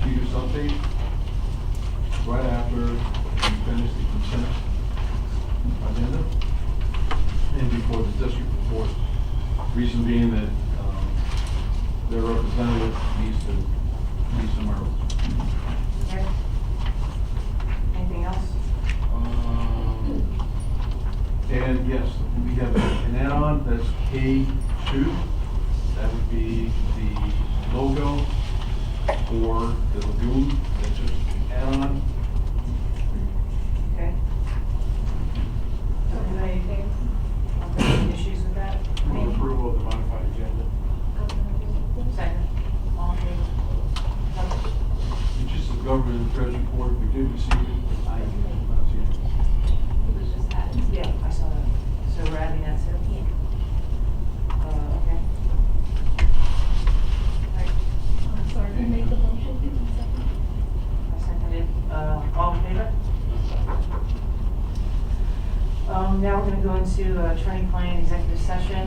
Peter's update right after we finish the consent agenda and before the district report. Reason being that their representative needs to be somewhere else. Okay. Anything else? And yes, we have an add-on that's K2. That would be the logo for the lagoon. That's just an add-on. Okay. Don't have anything? Any issues with that? Move approval of the modified agenda. Second. All in favor? It's just the government and treasury report. We did receive it. I have not seen it. Yeah, I saw that. So we're adding that to? Yeah. Okay. Right. Sorry, who made the motion? I seconded. All in favor? Now we're gonna go into attorney-client executive session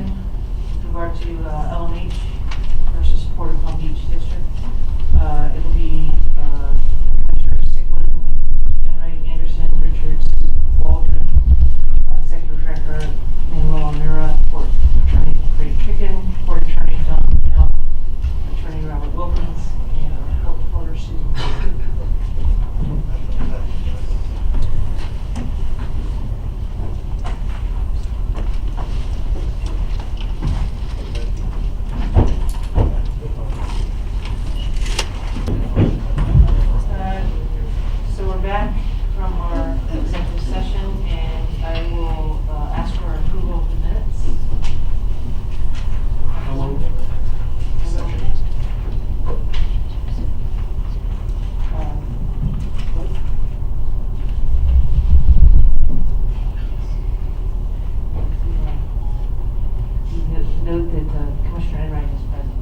with regard to LMH versus Porter Palm Beach District. It'll be Commissioner Stickland, Enright, Anderson, Richards, Waldron, Executive Director Manuel Almira, Court Attorney Craig Chicken, Court Attorney Don McNell, Attorney Robert Wilkins, and Court Reporter Susan. So we're back from our executive session, and I will ask for approval of the minutes. Note that Commissioner Enright is present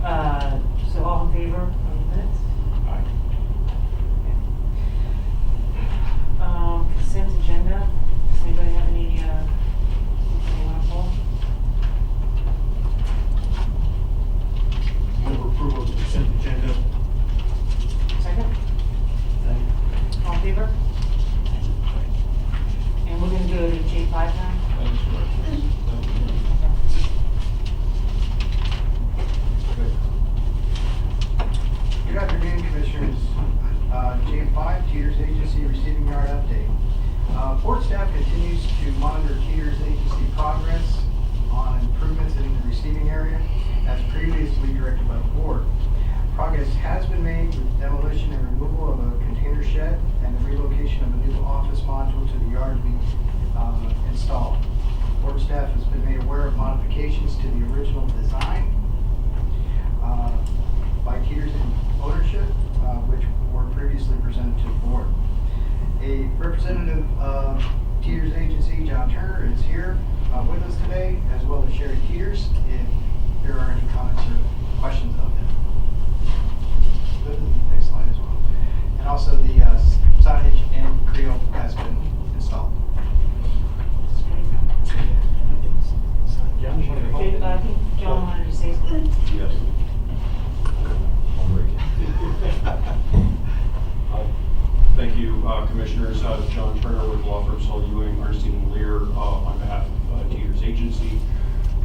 now. So all in favor of the minutes? Aye. Consent agenda, does anybody have anything you want to pull? Move approval of the consent agenda. Second? All in favor? And we're gonna go to J5 now? That is correct. Good afternoon, Commissioners. J5, Teeter's Agency Receiving Yard Update. Port staff continues to monitor Teeter's Agency progress on improvements in the receiving area as previously directed by the board. Progress has been made with demolition and removal of a container shed and the relocation of a new office module to the yard to be installed. Port staff has been made aware of modifications to the original design by Teeter's ownership, which were previously presented to the board. A representative of Teeter's Agency, John Turner, is here with us today, as well as Sherry Teeters, if there are any comments or questions of them. Good, next slide as well. And also the signage and Creo has been installed. Okay, I think John wanted to say something. Yes. Thank you, Commissioners. John Turner with law firm Saul Ewing, Arnstein and Lear, on behalf of Teeter's Agency.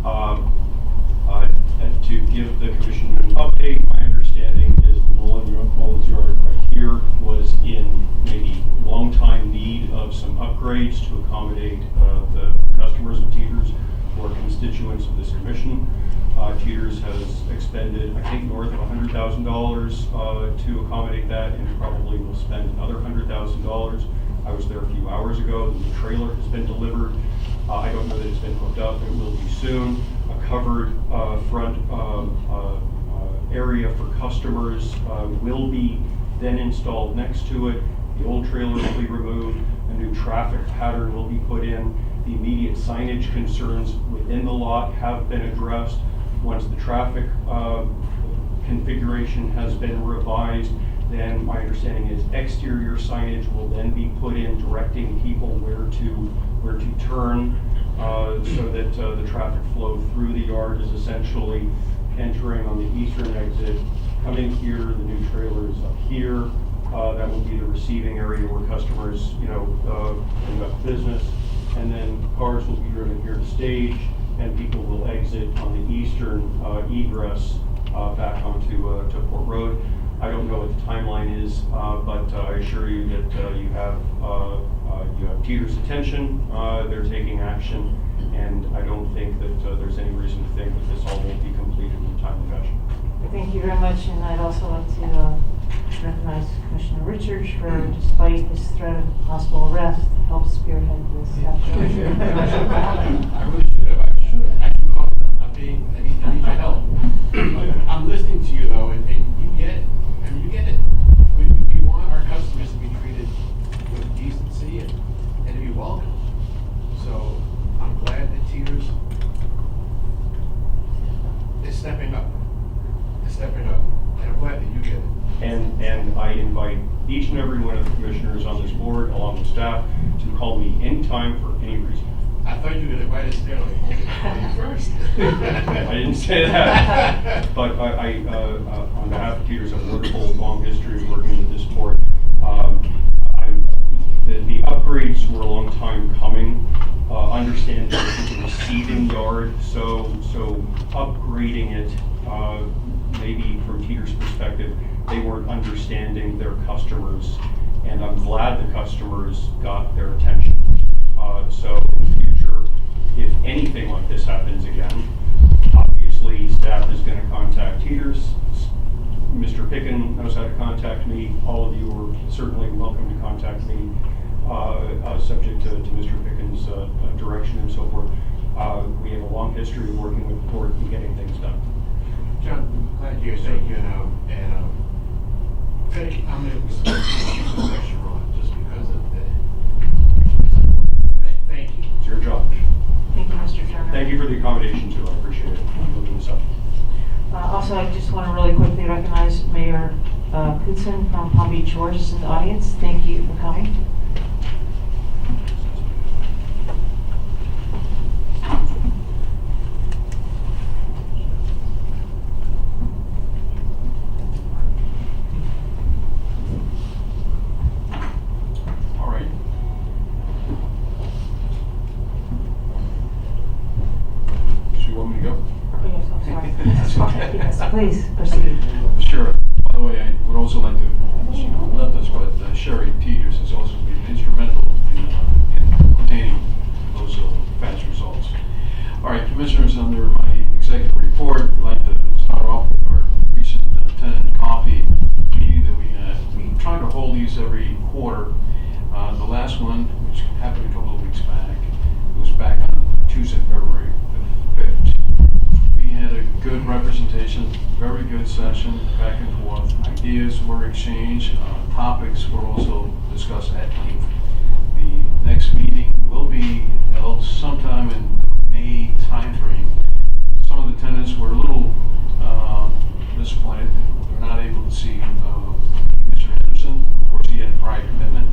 And to give the Commission an update, my understanding is the Mullins Yard right here was in maybe long time need of some upgrades to accommodate the customers of Teeter's or constituents of this commission. Teeter's has expended, I think, north of $100,000 to accommodate that, and probably will spend another $100,000. I was there a few hours ago. The trailer has been delivered. I don't know that it's been hooked up. It will be soon. A covered front area for customers will be then installed next to it. The old trailer will be removed. A new traffic pattern will be put in. The immediate signage concerns within the lot have been addressed. Once the traffic configuration has been revised, then my understanding is exterior signage will then be put in directing people where to turn, so that the traffic flow through the yard is essentially entering on the eastern exit, coming here, the new trailer is up here. That will be the receiving area where customers, conduct business. And then cars will be driven here to stage, and people will exit on the eastern egress back onto to Port Road. I don't know what the timeline is, but I assure you that you have Teeter's attention. They're taking action, and I don't think that there's any reason to think that this all won't be completed in a timely fashion. Thank you very much, and I'd also like to recognize Commissioner Richards for, despite his threat of possible arrest, help spearhead this effort. I really should have. I should call them. I need your help. I'm listening to you though, and you get it. I mean, you get it. We want our customers to be treated with decency and to be welcome. So I'm glad that Teeters is stepping up. And I'm glad that you get it. And I invite each and every one of the commissioners on this board, along with staff, to call me anytime for any reason. I thought you were going to invite us there like first. I didn't say that, but I on behalf of Teeters, have a wonderful long history of working with this board. The upgrades were a long time coming. Understanding that it's a receiving yard, so upgrading it, maybe from Teeters' perspective, they weren't understanding their customers, and I'm glad the customers got their attention. So in the future, if anything like this happens again, obviously staff is going to contact Teeters. Mr. Picken knows how to contact me. All of you are certainly welcome to contact me, subject to Mr. Picken's direction and so forth. We have a long history of working with the board and getting things done. John, I'm glad you're saying, Petty, I'm going to put some pressure on just because of that. Thank you. It's your job. Thank you, Mr. Turner. Thank you for the accommodation too. I appreciate it. Moving this up. Also, I just want to really quickly recognize Mayor Kutzen from Palm Beach, Georgia, is in the audience. Thank you for coming. All right. So you want me to go? Yes, I'm sorry. That's fine. Yes, please proceed. Sure. By the way, I would also like to, she left us, but Sherry Teeters has also been instrumental in obtaining those fast results. All right, commissioners, under my executive report, I'd like to start off with our recent tenant coffee meeting that we had. We try to hold these every quarter. The last one, which happened a couple of weeks back, was back on Tuesday, February the 5th. We had a good representation, very good session, back and forth. Ideas were exchanged, topics were also discussed at length. The next meeting will be held sometime in May timeframe. Some of the tenants were a little disappointed. They're not able to see Mr. Henderson. Of course, he had a prior commitment,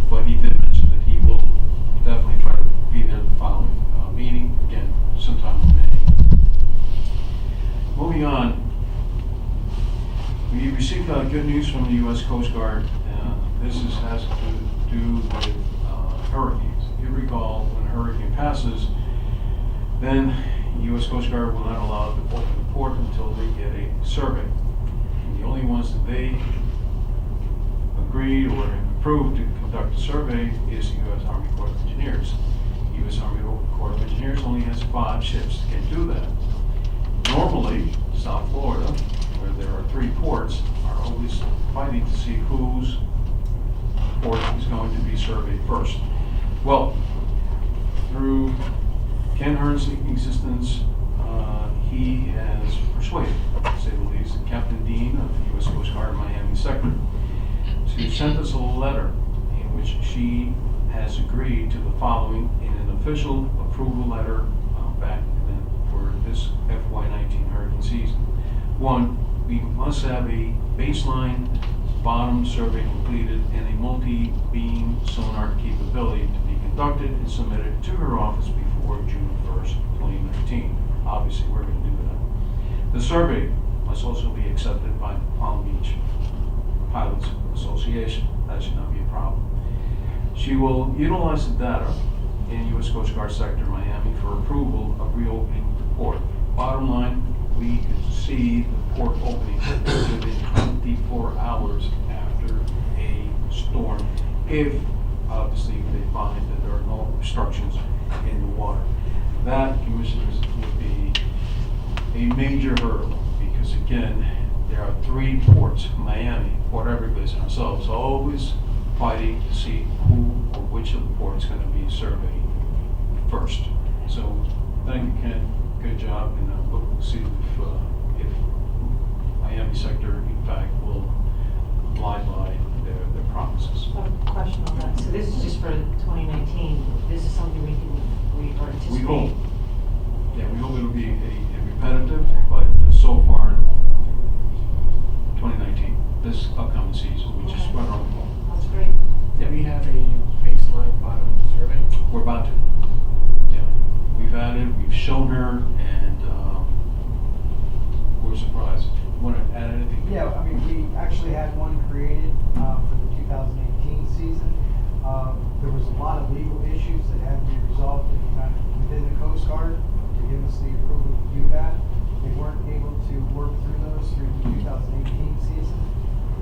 but he did mention that he will definitely try to be there the following meeting, again, sometime in May. Moving on, we received good news from the U.S. Coast Guard. This has to do with hurricanes. If you recall, when a hurricane passes, then the U.S. Coast Guard will not allow it to open the port until they get a survey. And the only ones that they agreed or approved to conduct a survey is the U.S. Army Corps of Engineers. The U.S. Army Corps of Engineers only has 5 ships that can do that. Normally, South Florida, where there are 3 ports, are always fighting to see whose port is going to be surveyed first. Well, through Ken Hearn's existence, he has persuaded, to say the least, Captain Dean of the U.S. Coast Guard Miami sector to send us a letter in which she has agreed to the following in an official approval letter back for this FY19 hurricane season. 1, we must have a baseline bottom survey completed and a multi-beam sonar capability to be conducted and submitted to her office before June 1st, 2019. Obviously, we're going to do that. The survey must also be accepted by the Association. That should not be a problem. She will utilize the data in U.S. Coast Guard Sector Miami for approval of reopening the port. Bottom line, we could see the port opening within 24 hours after a storm, if obviously they find that there are no obstructions in the water. That, Commissioners, would be a major hurdle, because again, there are 3 ports, Miami, Port Everglades, and ourselves, always fighting to see who or which of the ports is going to be surveyed first. So, thank you, Ken, good job, and we'll see if Miami sector, in fact, will abide by their promises. I have a question on that. So this is just for 2019. This is something we are anticipating. We hope, yeah, we hope it'll be a repetitive, but so far, 2019, this upcoming season, we just Okay. went on the ball. That's great. Do we have a baseline bottom survey? We're about to. Yeah, we've had it, we've shown her, and we're surprised. Want to add anything? Yeah, I mean, we actually had one created for the 2018 season. There was a lot of legal issues that had to be resolved within the Coast Guard to give us the approval to do that. They weren't able to work through those through the 2018 season,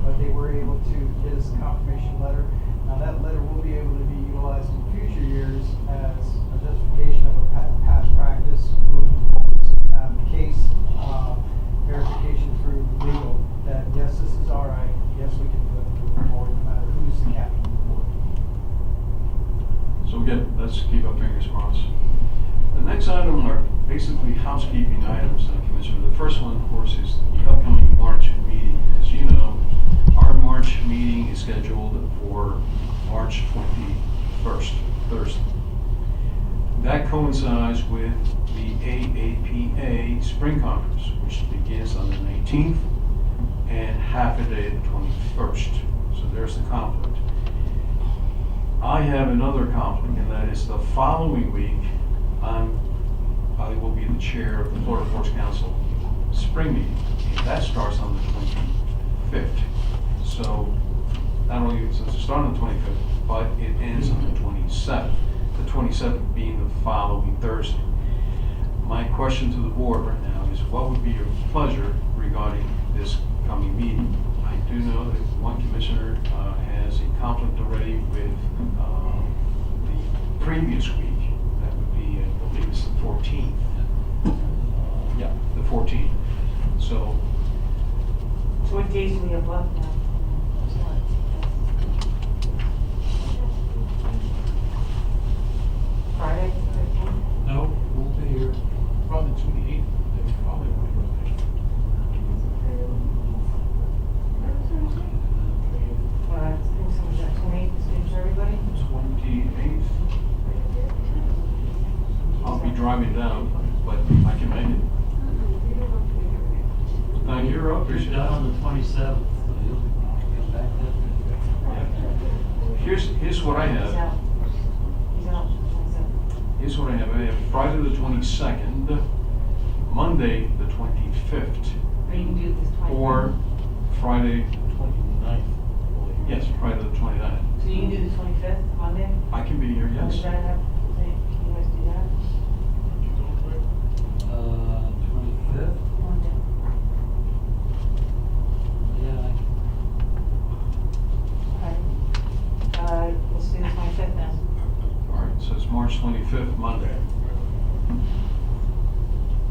but they were able to get us a confirmation letter. Now that letter will be able to be utilized in future years as a justification of a past practice moving forward. So we have the case verification through legal that yes, this is all right, yes, we can do it moving forward, no matter who's the captain of the board. So again, let's keep our fingers crossed. The next item are basically housekeeping items, Commissioner. The first one, of course, is the upcoming March meeting. As you know, our March meeting is scheduled for March 21st, Thursday. That coincides with the AAPA Spring Conference, which begins on the 19th and half a day the 21st. So there's the conflict. I have another conflict, and that is the following week, I will be the chair of the Florida Ports Council Spring Meeting. And that starts on the 25th. So not only does it start on the 25th, but it ends on the 27th. The 27th being the following Thursday. My question to the board right now is, what would be your pleasure regarding this coming meeting? I do know that one commissioner has a conflict already with the previous week. That would be, I believe it's the 14th. Yeah, the 14th. So, So what days do we have left now? Friday, 13th? No, we'll be here probably 28th. That's probably my birthday. I think someone's at 28th, is good for everybody? 28th. I'll be driving down, but I can make it. Thank you, I appreciate Down it. on the 27th. Here's what I He's have. out. He's out, 27th. Here's what I have. I have Friday the 22nd, Monday the 25th, Or you can do this 29th. or Friday, 29th. yes, Friday the 29th. So you can do the 25th, Monday? I can be here, Or yes. does that have, you guys do that? 25th? Monday. Yeah. Okay. Let's do the 25th then. All right, so it's March 25th, Monday.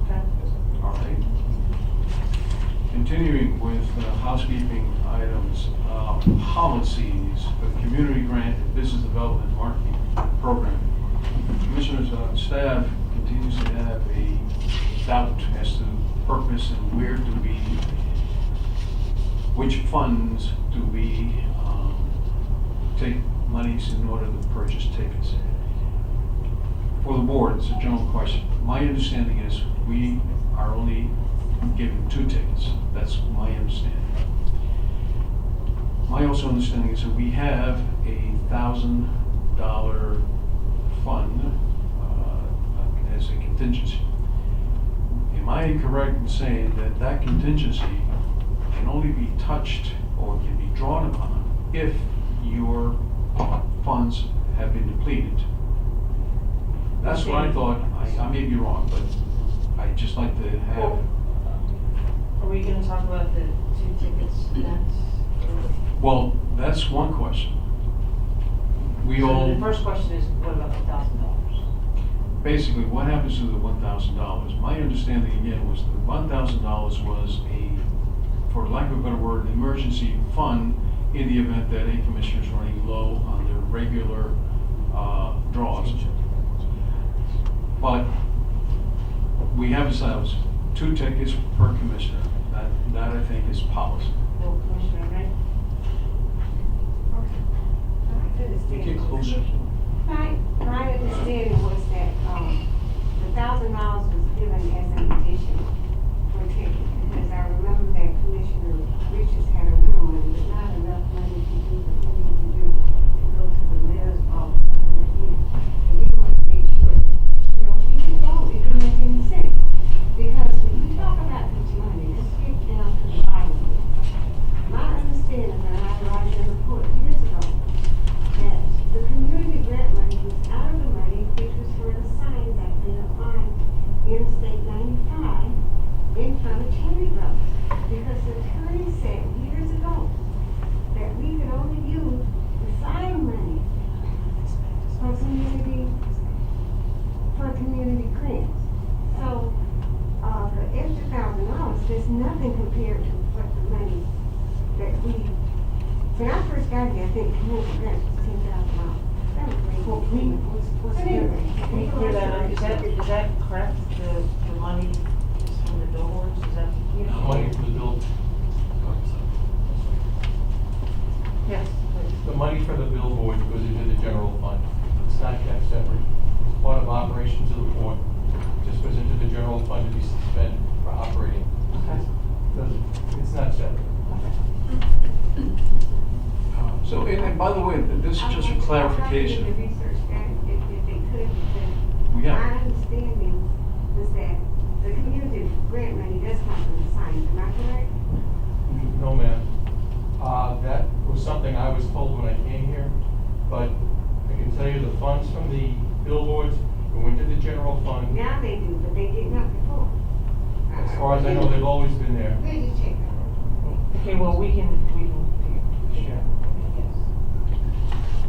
Okay. All right. Continuing with housekeeping items, policies for the community grant and business development marketing program. Commissioners, staff continues to have a doubt as to purpose and where do we, which funds do we take monies in order to purchase tickets. For the board, it's a general question. My understanding is we are only given 2 tickets. That's my understanding. My also understanding is that we have a $1,000 fund as a contingency. Am I correct in saying that that contingency can only be touched or can be drawn upon if your funds have been depleted. That's what I thought. I may be wrong, but I'd just like to have, Are we gonna talk about the 2 tickets next? well, that's one question. We So all, the first question is, what about the $1,000? basically, what happens to the $1,000? My understanding again was the $1,000 was for lack of a better word, an emergency fund in the event that a commissioner is running low on their regular draws. But we have established 2 tickets per commissioner. That I think is policy. No, Commissioner Ray? We get closer. My understanding was that, the $1,000 was given as an addition for tickets, because I remember that Commissioner Richards had a little money, but not enough money to do what we need to do to go to the mayor's office. And we want to make sure that, you know, we can go, it doesn't make any sense. Because when you talk about this money, let's get down to the bottom of it. My understanding, and I wrote in a report years ago, that the community grant money was out of the money, which was for the signs that been up on Interstate 95 in front of Cherry Brothers. Because the attorney said years ago that we could only use the sign money for community grants. So, the extra $1,000, there's nothing compared to what the money that when I first got here, I think community grants was $10,000. That was great. Well, But anyway, Can we clear that up? Is that correct? The money is from the billboards? Is that? Money for the bill. Yes. The money for the billboard goes into the general fund. It's not kept separate. It's part of operations of the port. It just goes into the general fund to be spent for operating. Okay. It's not separate. So, and by the way, this is just a clarification. I would like to do the research that if they could, because We my have. understanding was that the community grant money does come from the signs, am I correct? No, ma'am. That was something I was told when I came here, but I can tell you the funds from the billboards go into the general fund. Now they do, but they did not before. As far as I know, they've always been there. Where'd you check that? Okay, well, we can figure it out. Yes.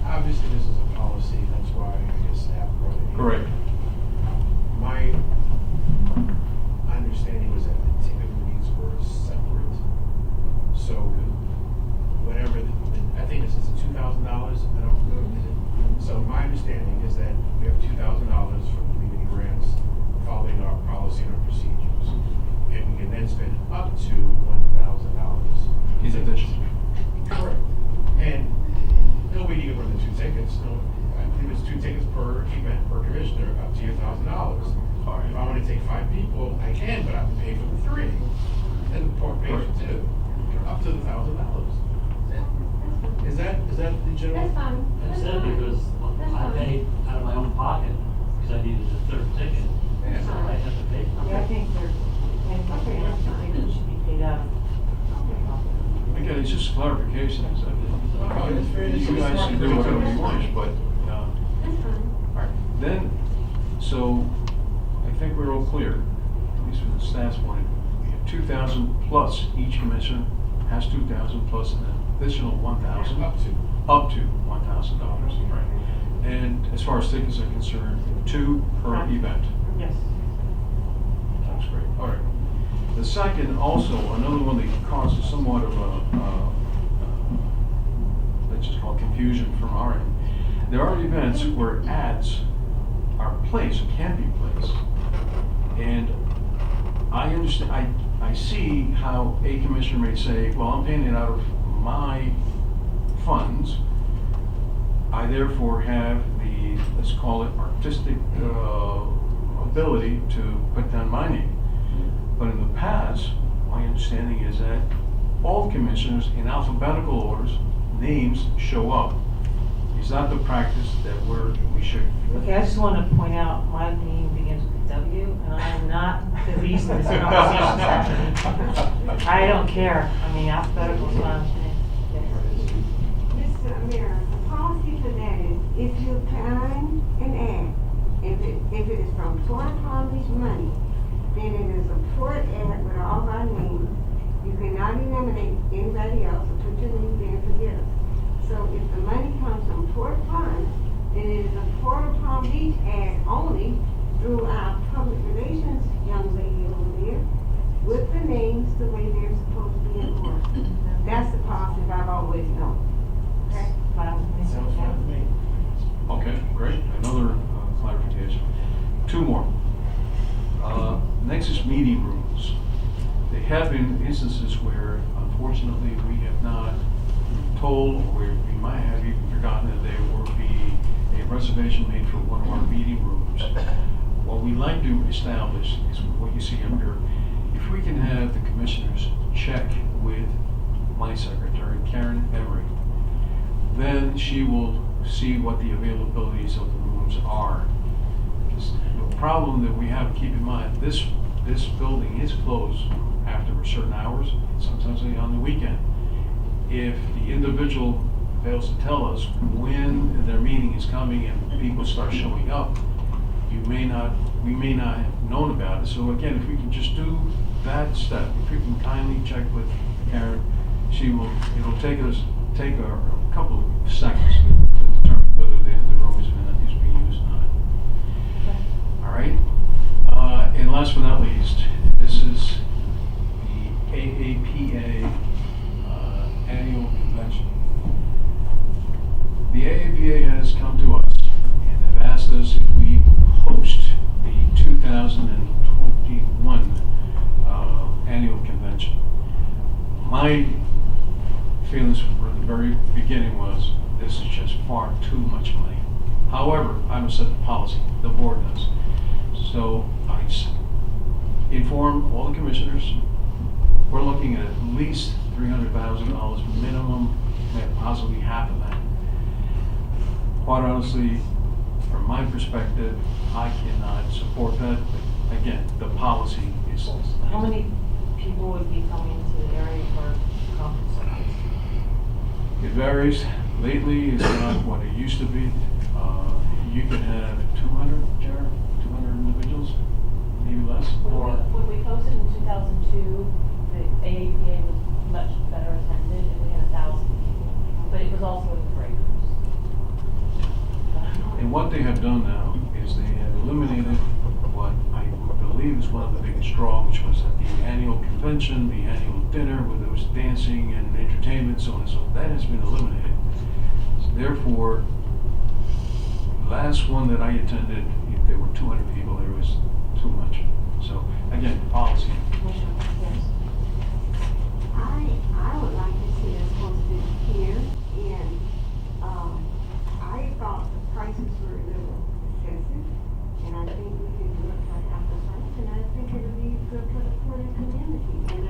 Obviously, this is a policy, that's why I guess staff brought it in. Correct. My understanding was that the ticket reads were separate. So whatever, I think this is $2,000, I don't know. So my understanding is that we have $2,000 from community grants following our policy and our procedures. And we can then spend up to $1,000. In addition. Correct. And nobody can run the 2 tickets. No, I believe it's 2 tickets per event per commissioner, up to $1,000. If I want to take 5 people, I can, but I have to pay for the 3. And the port pays for 2, up to the $1,000. Is that the general? That's fine. That's it, because I paid out of my own pocket, because I needed the 3rd ticket. Yeah. So I had to pay. Yeah, I think it should be paid out. Again, it's just clarification. it's fair. You guys can do whatever you want, but, That's fine. all right. Then, so I think we're all clear, at least from the staff's point. We have 2,000 plus, each commissioner has 2,000 plus an additional 1,000. Up to. Up to $1,000, right? And as far as tickets are concerned, 2 per Right. event. Yes. That's great, all right. The second, also, another one that causes somewhat of let's just call it confusion from our end. There are events where ads are placed, or can be placed. And I understand, I see how a commissioner may say, well, I'm paying it out of my funds. I therefore have the, let's call it artistic ability to put down my name. But in the past, my understanding is that all commissioners in alphabetical orders, names show up. Is that the practice that we should? Okay, I just want to point out, my name begins with a W, and I am not the reason this conversation's happening. I don't care. I mean, alphabetical is fine. Yes. Mayor, the policy for that is if you find an ad, if it is from Port Palm Beach money, then it is a port ad with all our names. You cannot eliminate anybody else or put your name there and forget us. So if the money comes from Port Funds, then it is a Port of Palm Beach ad only through our public relations young lady over there with the names the way they're supposed to be enforced. That's the policy I've always known. Okay? Sounds fine to me. Okay, great. Another clarification. Two more. Nexus meeting rooms. There have been instances where, unfortunately, we have not been told, or we might have even forgotten that there will be a reservation made for one of our meeting rooms. What we like to establish is what you see up here. If we can have the commissioners check with my secretary, Karen Emery, then she will see what the availabilities of the rooms are. Because the problem that we have to keep in mind, this building is closed after certain hours, sometimes on the weekend. If the individual fails to tell us when their meeting is coming and people start showing up, we may not have known about it. So again, if we can just do that step, if we can kindly check with Karen, it'll take a couple of seconds to determine whether the room is being used or not. All right. And last but not least, this is the AAPA annual convention. The AAPA has come to us and have asked us if we will host the 2021 annual convention. My feelings from the very beginning was this is just far too much money. However, I don't set the policy, the board does. So I inform all the commissioners, we're looking at least $300,000 minimum, maybe possibly half of that. Quite honestly, from my perspective, I cannot support that. But again, the policy is. How many people would be coming to the area for conference like this? It varies. Lately, it's not what it used to be. You can have 200, Jared, 200 individuals, maybe less. Or When we hosted in 2002, the AAPA was much better attended, and we had 1,000 people. But it was also in the break rooms. And what they have done now is they have eliminated what I believe is one of the biggest draw, which was at the annual convention, the annual dinner, where there was dancing and entertainment, so on and so forth. That has been eliminated. So therefore, last one that I attended, if there were 200 people, there was too much. So again, policy. Yes. I would like to see us hosted here, and, I thought the prices were a little excessive, and I think we could do it for half the price, and I think it'll be good for the Florida community, and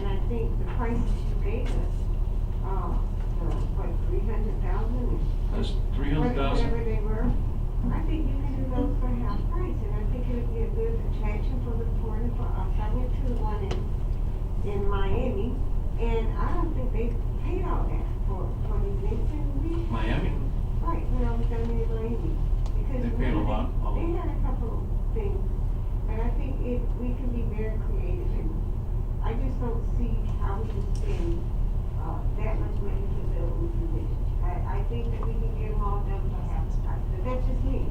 I think the prices you gave us, what, 300,000? That's 300,000. Whatever they were, I think you can do those for half price, and I think it'll be a good attraction for the Florida for us. I went to one in Miami, and I don't think they paid all that for the events, and we. Miami? Right, when I was down in Miami. Because They paid a lot. They had a couple of things, but I think we can be very creative, and I just don't see how we can spend, that much money to build these conditions. I think that we can get them all done for half the price, but that's just me.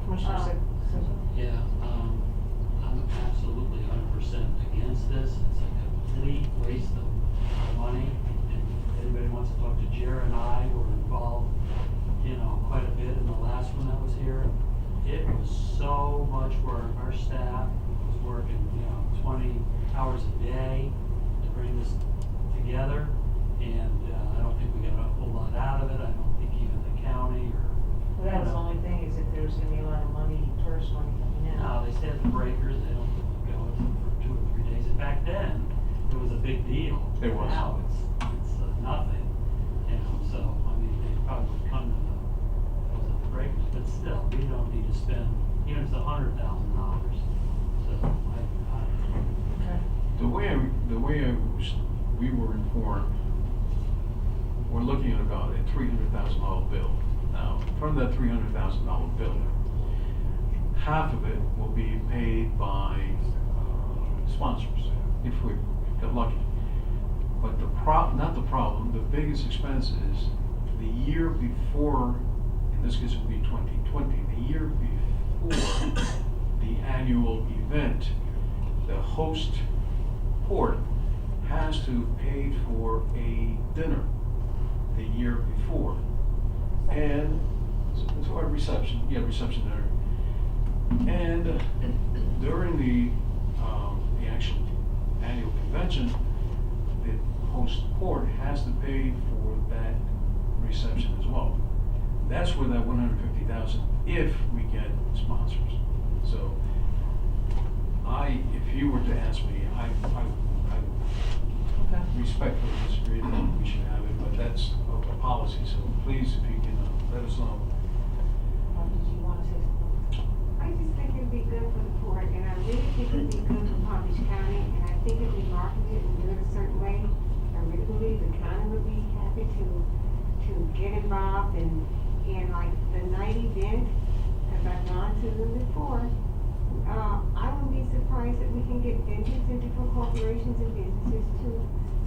Commissioner Simmons? Yeah, I'm absolutely 100% against this. It's a complete waste of money. And if anybody wants to talk to Jared and I, were involved, quite a bit in the last one that was here. It was so much work. Our staff was working, 20 hours a day to bring this together. And I don't think we got a whole lot out of it. I don't think even the county or. Well, that was the only thing, is if there was gonna be a lot of money, tourist money coming in. No, they stay at the breakers, they don't go for 2 or 3 days. In fact, then, it was a big deal. It was. Now, it's nothing, so, I mean, they probably would come to the breakers, but still, we don't need to spend, even if it's $100,000. So, Okay. The way we were informed, what looking at about a $300,000 bill. Now, from that $300,000 bill, half of it will be paid by sponsors, if we get lucky. But not the problem, the biggest expense is the year before, in this case it will be 2020, the year before the annual event, the host port has to pay for a dinner the year before. And it's a reception dinner. And during the actual annual convention, the host port has to pay for that reception as well. That's where that $150,000, if we get sponsors. So, if you were to ask me, I Okay. respectfully disagree that we should have it, but that's a policy. So please, if you can let us know. Did you want to say something? I just think it'd be good for the port, and I really think it'd be good for Palm Beach County, and I think if we market it and do it a certain way, I really believe the county would be happy to get involved in like the night event, because I've gone to them before. I wouldn't be surprised if we can get vendors and different corporations and businesses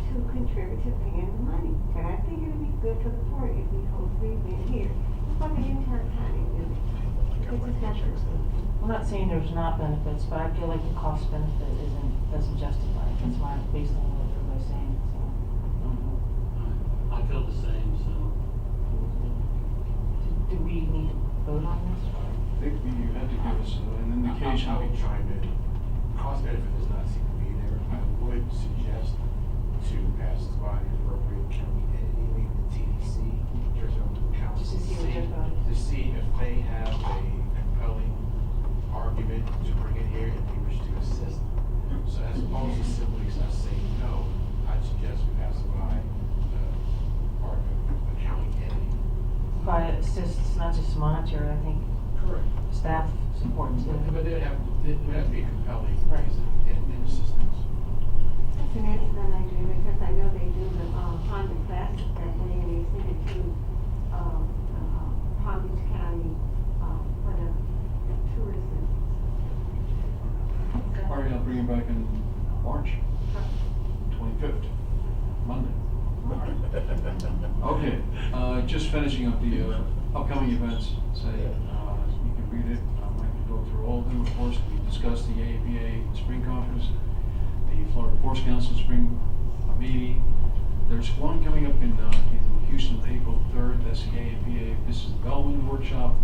to contribute to paying the money. But I think it'd be good for the port if we host the event here, for the entire county, really. I'm not saying there's not benefits, but I feel like the cost benefit doesn't justify it. That's why I'm based on what everybody's saying, so. I feel the same, so. Do we need to vote on this? I think you had to give us an indication. I'll chime in. Cost benefit does not seem to be there. I would suggest to pass by the appropriate county entity, maybe the TDC, Jersey County. Just to see what they're about. To see if they have a compelling argument to bring it here and they wish to assist. So as opposed to simply us saying no, I'd suggest we pass it by the part of the county entity. By assists, not just monetary, I think Correct. staff support too. But there would have to be a compelling Right. reason and assistance. That's an excellent idea, because I know they do the Honda Classic that way, and they send it to Palm Beach County for the tourism. All right, I'll bring it back in March 25th, Monday. Okay, just finishing up the upcoming events. Say, you can read it. I'm not going to go through all of them. Of course, we discussed the AAPA Spring Conference, the Florida Ports Council Spring meeting. There's one coming up in Houston, April 3rd. That's the AAPA Business Development Workshop.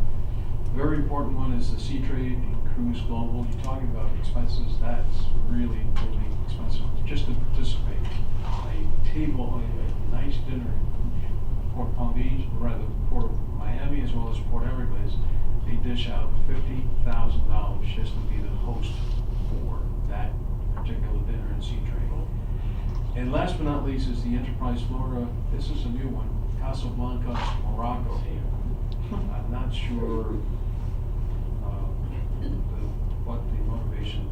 Very important one is the Sea Trade and Cruise Global. You're talking about expenses. That's really, really expensive just to participate. A table, a nice dinner in Port Palm Beach, or rather Port Miami, as well as Port Everglades. They dish out $50,000 just to be the host for that particular dinner and sea trade. And last but not least is the Enterprise Florida. This is a new one, Casablanca, Morocco. I'm not sure what the motivation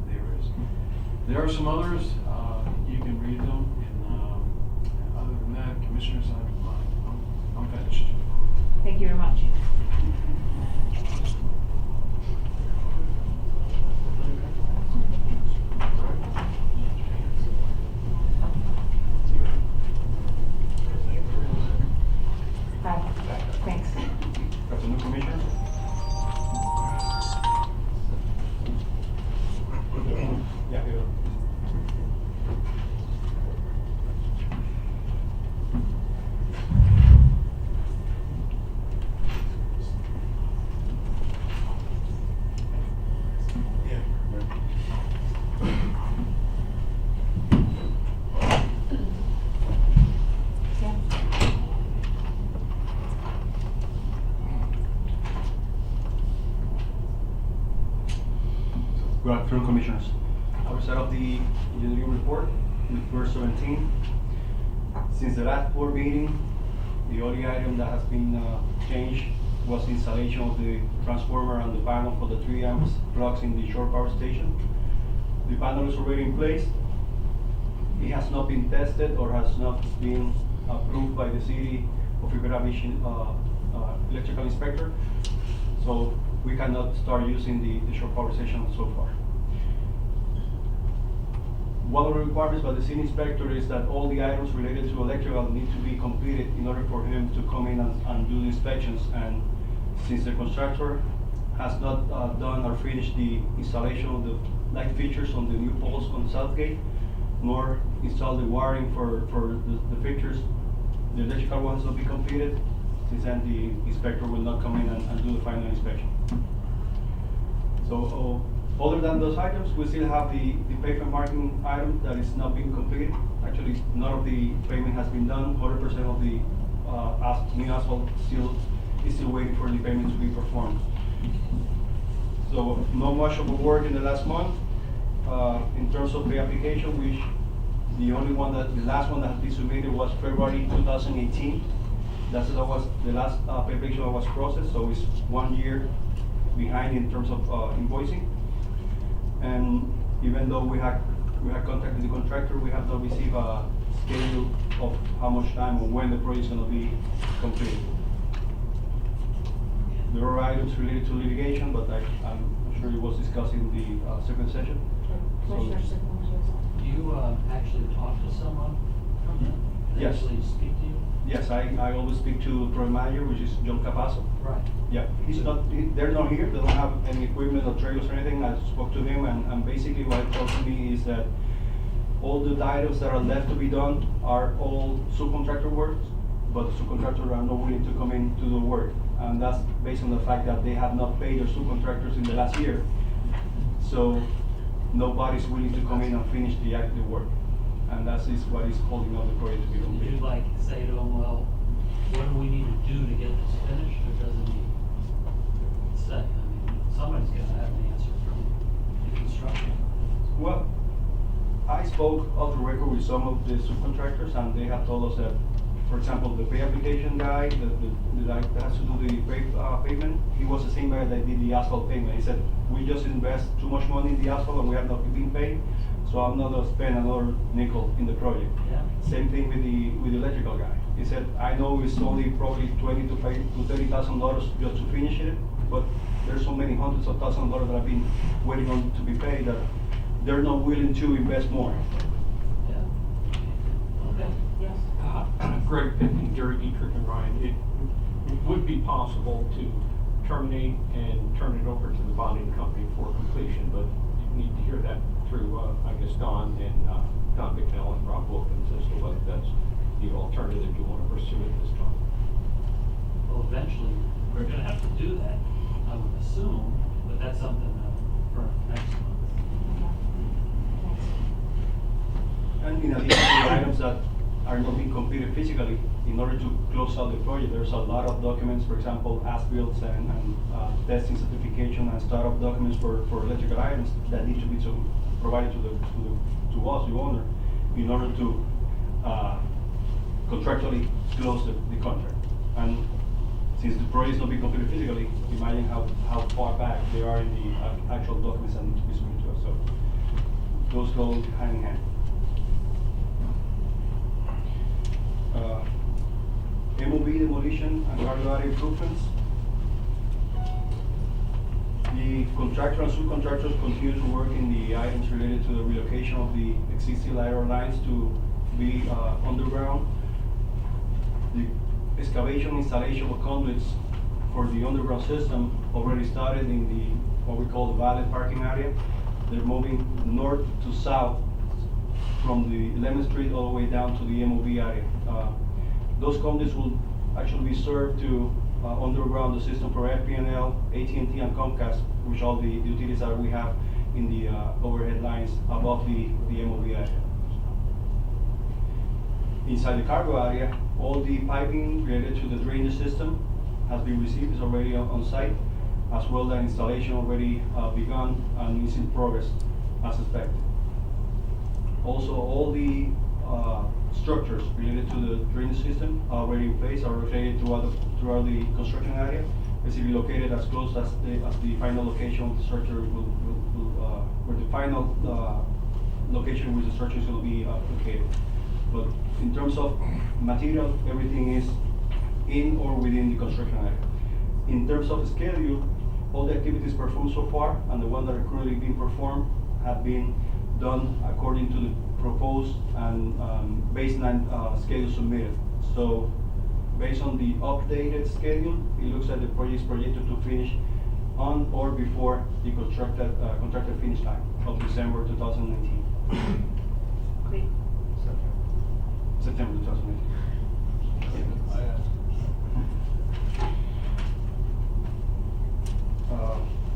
there is. There are some others. You can read them. And other than that, commissioners, I'm finished. Thank you very much. Hi. Thanks. Got the new commissioner? Yeah, here. Good afternoon, Commissioners. I will start off the engineering report with verse 17. Since the last board meeting, the only item that has been changed was the installation of the transformer and the panel for the 3 amps plugs in the shore power station. The panel is already in place. It has not been tested or has not been approved by the city of Rivera Beach electrical inspector. So we cannot start using the short power station so far. One of the requirements by the city inspector is that all the items related to electrical need to be completed in order for him to come in and do the inspections. And since the constructor has not done or finished the installation of the light fixtures on the new poles on Southgate, nor install the wiring for the fixtures, the electrical ones will be completed. Since then, the inspector will not come in and do the final inspection. So, other than those items, we still have the pavement marking item that is not being completed. Actually, none of the pavement has been done. 100% of the new asphalt is still waiting for the pavement to be performed. So, not much of a work in the last month. In terms of the application, which the last one that has been submitted was February 2018. That was the last application that was processed, so it's 1 year behind in terms of invoicing. And even though we had contacted the contractor, we have not received a schedule of how much time or when the project is going to be completed. There are items related to litigation, but I'm sure it was discussed in the second session. Commissioner Sickles, You actually talked to someone from them? They Yes. actually speak to you? Yes, I always speak to the project manager, which is John Capasso. Right. Yeah, they're not here, they don't have any equipment or trailers or anything. I spoke to him, and basically what he told me is that all the items that are left to be done are all subcontractor works, but the subcontractors are not willing to come in to do work. And that's based on the fact that they have not paid their subcontractors in the last year. So nobody's willing to come in and finish the active work. And that is what is holding up the project to be Did completed. you like say to them, well, what do we need to do to get this finished, or doesn't he say? I mean, somebody's gotta have an answer from the construction. Well, I spoke off the record with some of the subcontractors, and they have told us that, for example, the pay application guy, the guy that has to do the pavement, he was the same guy that did the asphalt pavement. He said, we just invest too much money in the asphalt and we have not been paid, so I'm not gonna spend another nickel in the project. Yeah. Same thing with the electrical guy. He said, I know it's only probably $20,000 to $30,000 just to finish it, but there's so many hundreds of thousands of dollars that have been waiting on to be paid that they're not willing to invest more. Yeah. Okay. yes. Greg Pittman, Jerry Dietrich, and Ryan, it would be possible to terminate and turn it over to the bonding company for completion, but you need to hear that through, I guess, Don Bicknell and Rob Wilkins as to whether that's the alternative you want to pursue at this time. Well, eventually, we're gonna have to do that, I would assume, but that's something for next month. And in addition to the items that are not being completed physically, in order to close out the project, there's a lot of documents, for example, as-built and testing certification and startup documents for electrical items that need to be provided to us, the owner, in order to contractually close the contract. And since the project is not being completed physically, imagine how far back they are in the actual documents that need to be submitted to us. So those go hand in hand. MOB demolition and cargo area improvements. The contractor and subcontractors continue to work in the items related to the relocation of the existing lateral lines to be underground. The excavation installation of conduits for the underground system already started in the what we call the valet parking area. They're moving north to south from the 11th Street all the way down to the MOB area. Those conduits will actually be served to underground the system for FPNL, AT&T, and Comcast, which all the utilities that we have in the overhead lines above the MOB area. Inside the cargo area, all the piping related to the drainage system has been received, is already on site, as well as installation already begun and is in progress as expected. Also, all the structures related to the drainage system are already in place, are located throughout the construction area, basically located as close as the final location of the structure where the final location where the structure is going to be located. But in terms of material, everything is in or within the construction area. In terms of schedule, all the activities performed so far and the ones that are currently being performed have been done according to the proposed and baseline schedule submitted. So based on the updated schedule, it looks like the project is projected to finish on or before the contracted finish time of December 2019. Great. September 2019.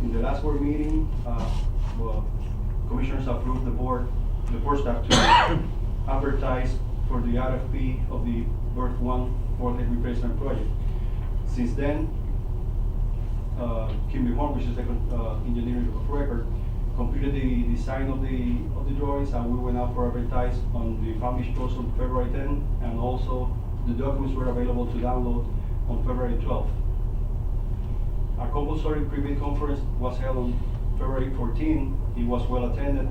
In the last board meeting, well, commissioners approved the board staff to advertise for the RFP of the Berth 1 fourth head replacement project. Since then, Kimberly Horn, which is the engineering of record, completed the design of the drawings, and we went out for advertise on the published post on February 10, and also the documents were available to download on February 12th. Our compulsory pre-bid conference was held on February 14. It was well attended.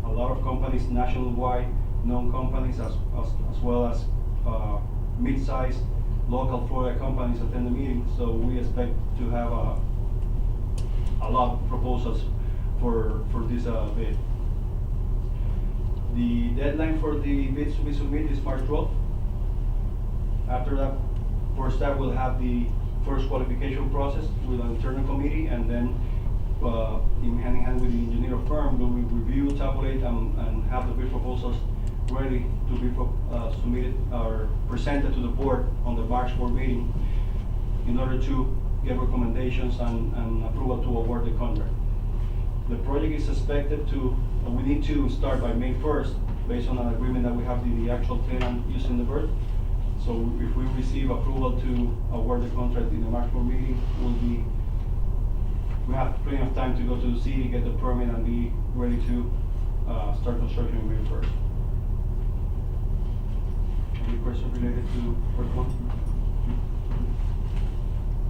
A lot of companies nationwide, known companies as well as mid-sized local Florida companies attend the meeting. So we expect to have a lot of proposals for this bid. The deadline for the bids to be submitted is March 12th. After that, for staff will have the first qualification process with an internal committee, and then in hand in hand with the engineer firm, we will review, tabulate, and have the bid proposals ready to be submitted or presented to the board on the March board meeting in order to get recommendations and approval to award the contract. The project is expected to, we need to start by May 1st based on an agreement that we have the actual tenant using the berth. So if we receive approval to award the contract in the March board meeting, we have plenty of time to go to the city, get the permit, and be ready to start construction on May 1st. Any questions related to Berth 1?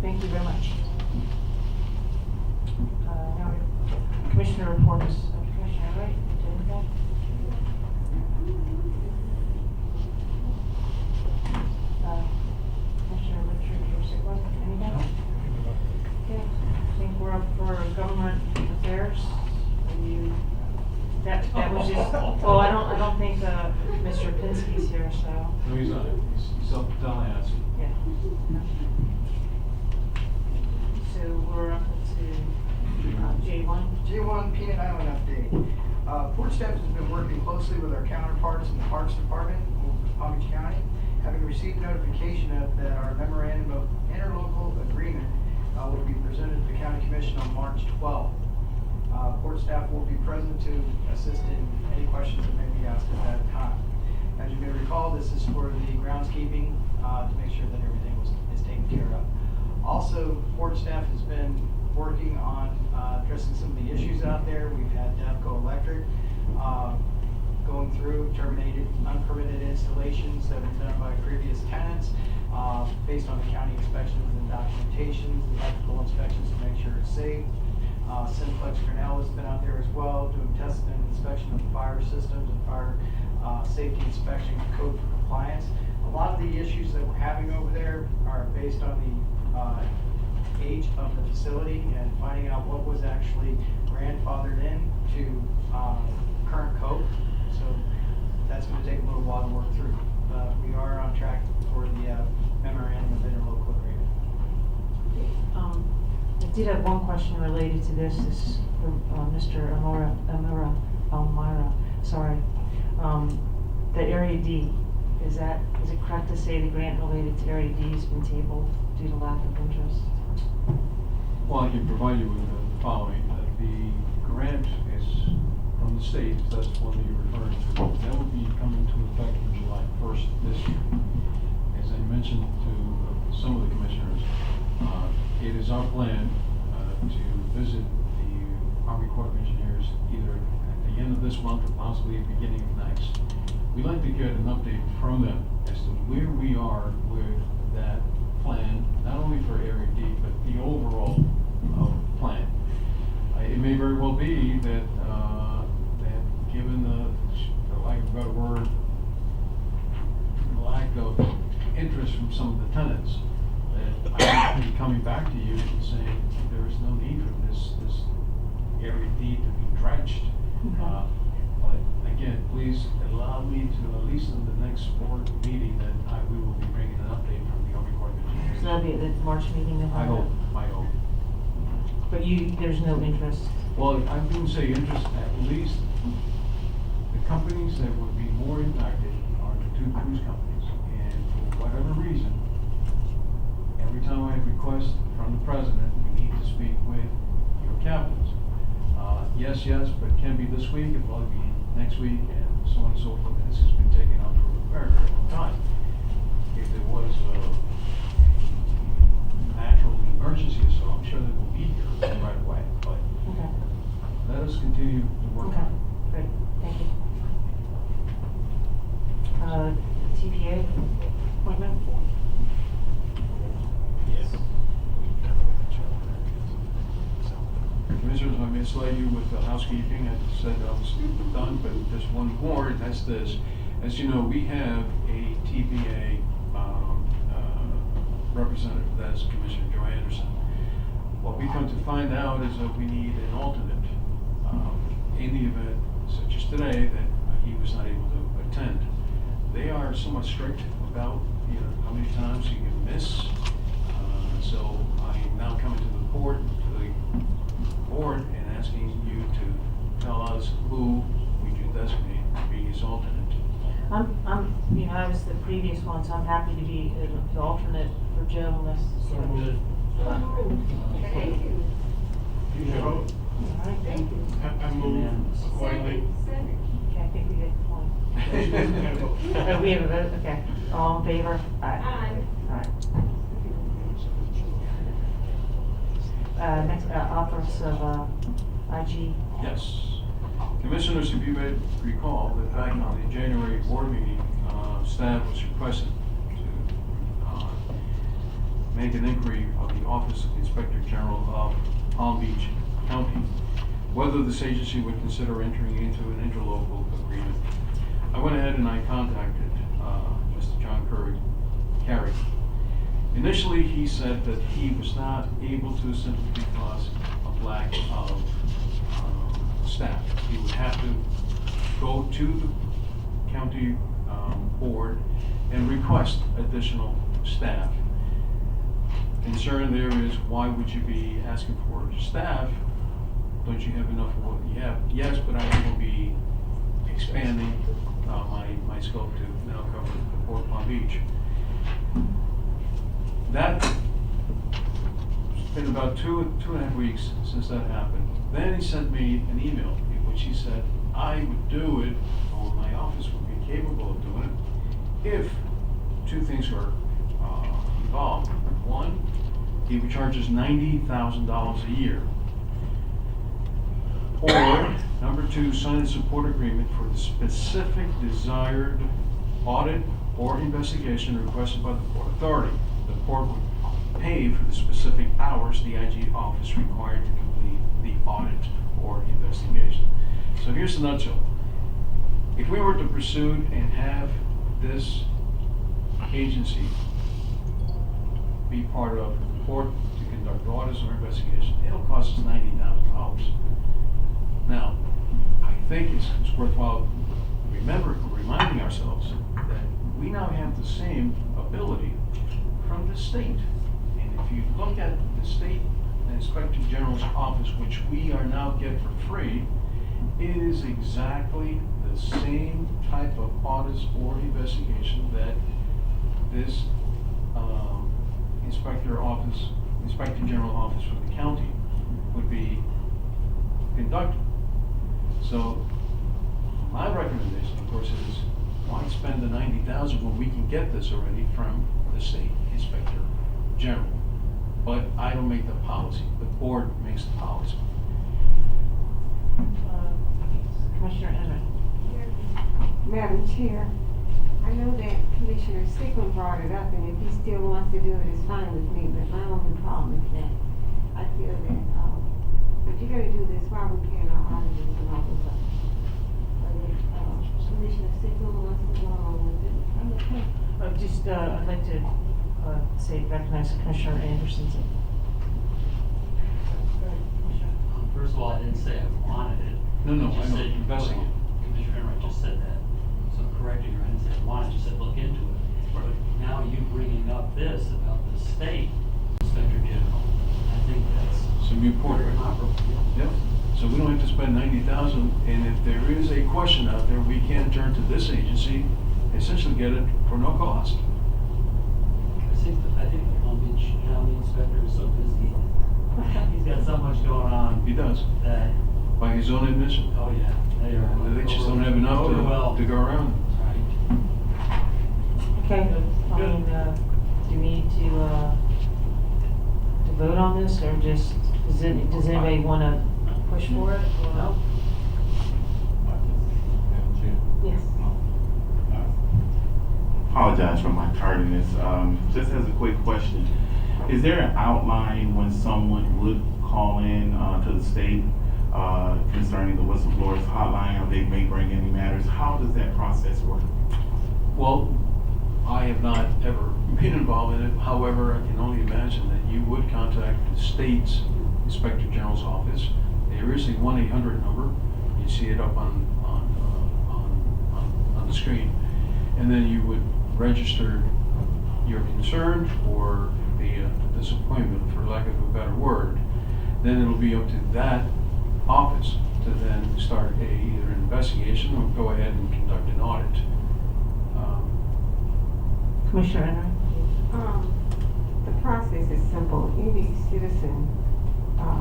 Thank you very much. Now, Commissioner reports. Commissioner Wright, anything? Commissioner Richard, your sick one, anything? Okay, I think we're up for government affairs. Are you, that was just, well, I don't think, Mr. Pinsky's here, so. No, he's not. He's up in Tallahassee. Yeah. So we're up to J1. J1 Peanut Island update. Port staff has been working closely with our counterparts in the Parks Department of Palm Beach County, having received notification that our memorandum of interlocal agreement will be presented to the County Commission on March 12th. Port staff will be present to assist in any questions that may be asked at that time. As you may recall, this is for the groundskeeping to make sure that everything is taken care of. Also, Port staff has been working on addressing some of the issues out there. We've had Devco Electric going through terminated unpermitted installations that were done by previous tenants based on the county inspections and documentations, the electrical inspections to make sure it's safe. Simplex Grinnell has been out there as well doing test and inspection of fire systems and fire safety inspection code for compliance. A lot of the issues that we're having over there are based on the age of the facility and finding out what was actually grandfathered in to current code. So that's going to take a little while to work through. We are on track for the memorandum of interlocal agreement. I did have one question related to this. This is from Mr. Elmira. Sorry. The Area D, is it correct to say the grant related to Area D has been tabled due to lack of interest? Well, I can provide you with the following. The grant is from the state, if that's what you're referring to. That will be coming to effect on July 1st this year. As I mentioned to some of the commissioners, it is our plan to visit the Army Corps of Engineers either at the end of this month or possibly at the beginning of next. We'd like to get an update from them as to where we are with that plan, not only for Area D, but the overall plan. It may very well be that that given the lack of a better word, interest from some of the tenants that I would be coming back to you and saying, there is no need for this area D to be dredged. But again, please allow me to, at least in the next board meeting, that we will be bringing an update from the Army Corps of Engineers. So that'll be at the March meeting then? I hope. But there's no interest? Well, I wouldn't say interest, at least the companies that would be more impacted are the two cruise companies. And for whatever reason, every time I request from the president, we need to speak with your captains. Yes, but it can be this week, it'll probably be next week, and so on and so forth. This has been taken on for a very, very long time. If there was a natural emergency or so, I'm sure they will be here right away, but Okay. let us continue to work Okay, on it. great, thank you. TPA appointment? Commissioners, I misled you with the housekeeping. I said I was done, but there's one more, and that's this. As you know, we have a TPA representative, that's Commissioner Joe Anderson. What we come to find out is that we need an alternate in the event, such as today, that he was not able to attend. They are somewhat strict about how many times you can miss. So I am now coming to the board and asking you to tell us who we do designate to be his alternate. I was the previous one, so I'm happy to be the alternate for Joe unless. So moved. Thank you. You should vote. All right, thank you. I move accordingly. Second. Okay, I think we get the point. Oh, we have a vote, okay. All in favor? Aye. All right. Next, office of, IG. Yes. Commissioners, if you may recall that back on the January board meeting, staff was requested to make an inquiry of the Office of the Inspector General of Palm Beach County, whether this agency would consider entering into an interlocal agreement. I went ahead and I contacted Mr. John Carey. Initially, he said that he was not able to simply because of lack of staff. He would have to go to the county board and request additional staff. Concern there is, why would you be asking for staff? Don't you have enough of what you have? Yes, but I will be expanding my scope to now cover the Port of Palm Beach. It's been about two and a half weeks since that happened. Then he sent me an email in which he said I would do it, or my office would be capable of doing it, if two things were involved. One, he charges $90,000 a year. Or, number two, sign a support agreement for the specific desired audit or investigation requested by the Port Authority. The Port would pay for the specific hours the IG office required to complete the audit or investigation. So here's the nutshell. If we were to pursue and have this agency be part of the Port to conduct audits or investigation, it'll cost us $90,000. Now, I think it's worthwhile reminding ourselves that we now have the same ability from the state. And if you look at the State Inspector General's office, which we are now get for free, it is exactly the same type of audits or investigation that this Inspector General office for the county would be conducting. So my recommendation, of course, is why spend the $90,000 when we can get this already from the State Inspector General? But I don't make the policy. The board makes the policy. Commissioner Emmett. Madam Chair, I know that Commissioner Sickman brought it up, and if he still wants to do it, it's fine with me, but my only problem is that I feel that, if you're gonna do this, why are we paying our auditors and all this stuff? But if, Commissioner Sickman wants to go along with it, I'm okay. I'd like to recognize Commissioner Anderson. First of all, I didn't say I wanted it. No, no, I just I know, said you investigate. would. Commissioner Enright just said that. So I'm correcting her, I didn't say I wanted, I just said look into it. But now you bringing up this about the state inspector general, I think that's It's a moot point, very right? comparable. Yep. So we don't have to spend 90,000, and if there is a question out there, we can turn to this agency, essentially get it for no cost. I think the Palm Beach County inspector is so busy. He's got so much going on. He does, That, by his own admission. oh yeah, they are. They just don't have enough overwhelmed. to go around. Right. Okay, do we need to vote on this, or just, does anybody want to push for it? or- No. Yes. Apologize for my tardiness. Just as a quick question, is there an outline when someone would call in to the state concerning the whistleblowers hotline, or they may bring any matters? How does that process work? Well, I have not ever been involved in it. However, I can only imagine that you would contact the state's Inspector General's office. There is a 1-800 number. You see it up on the screen. And then you would register your concern or the disappointment, for lack of a better word. Then it'll be up to that office to then start either an investigation or go ahead and conduct an audit. Commissioner Enright? The process is simple. Any citizen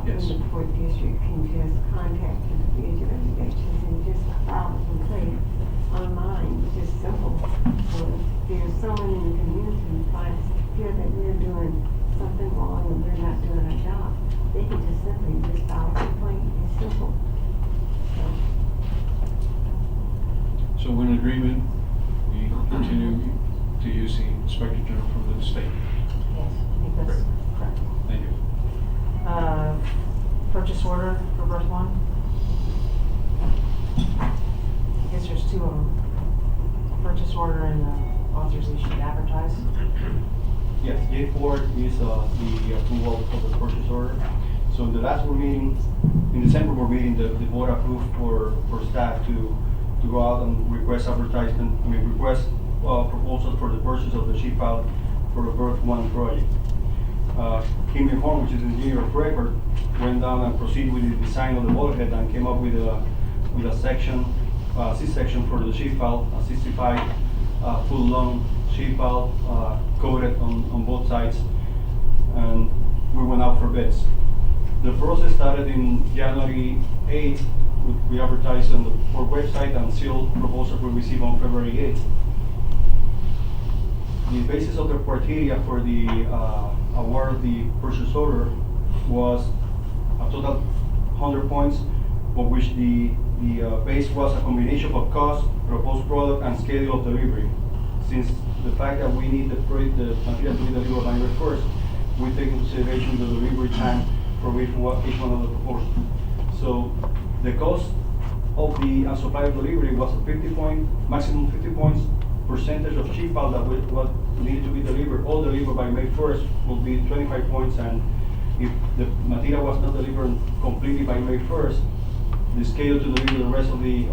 Yes. in the Port District can just contact the Division of Elections and just file a complaint online, which is simple. So if there's someone in the community who finds feel that we're doing something wrong and we're not doing our job, they can just simply just file a complaint. It's simple. So in agreement, we continue to use the Inspector General from the state. Yes, I think that's correct. Thank you. Purchase order for Berth 1? I guess there's two of them. Purchase order and authorization to advertise. Yes, J4 is the approval of the purchase order. So in the last board meeting, in December board meeting, the board approved for staff to go out and request advertisement, request proposals for the purchase of the sheet pile for the Berth 1 project. Kim Horn, which is the engineer of record, went down and proceeded with the design of the bulkhead and came up with a section, C-section for the sheet pile, a 65 foot long sheet pile, coated on both sides, and we went out for bids. The process started in January 8th. We advertised on the Port website, and sealed proposals were received on February 8th. The basis of the criteria for the award of the purchase order was a total 100 points, of which the base was a combination of cost, proposed product, and schedule of delivery. Since the fact that we need the material to be delivered by January 1st, we take into consideration the delivery time for each one of the proposals. So the cost of the supply of delivery was a maximum 50 points percentage of sheet pile that what needed to be delivered, all delivered by May 1st will be 25 points, and if the material was not delivered completely by May 1st, the schedule to deliver the rest of the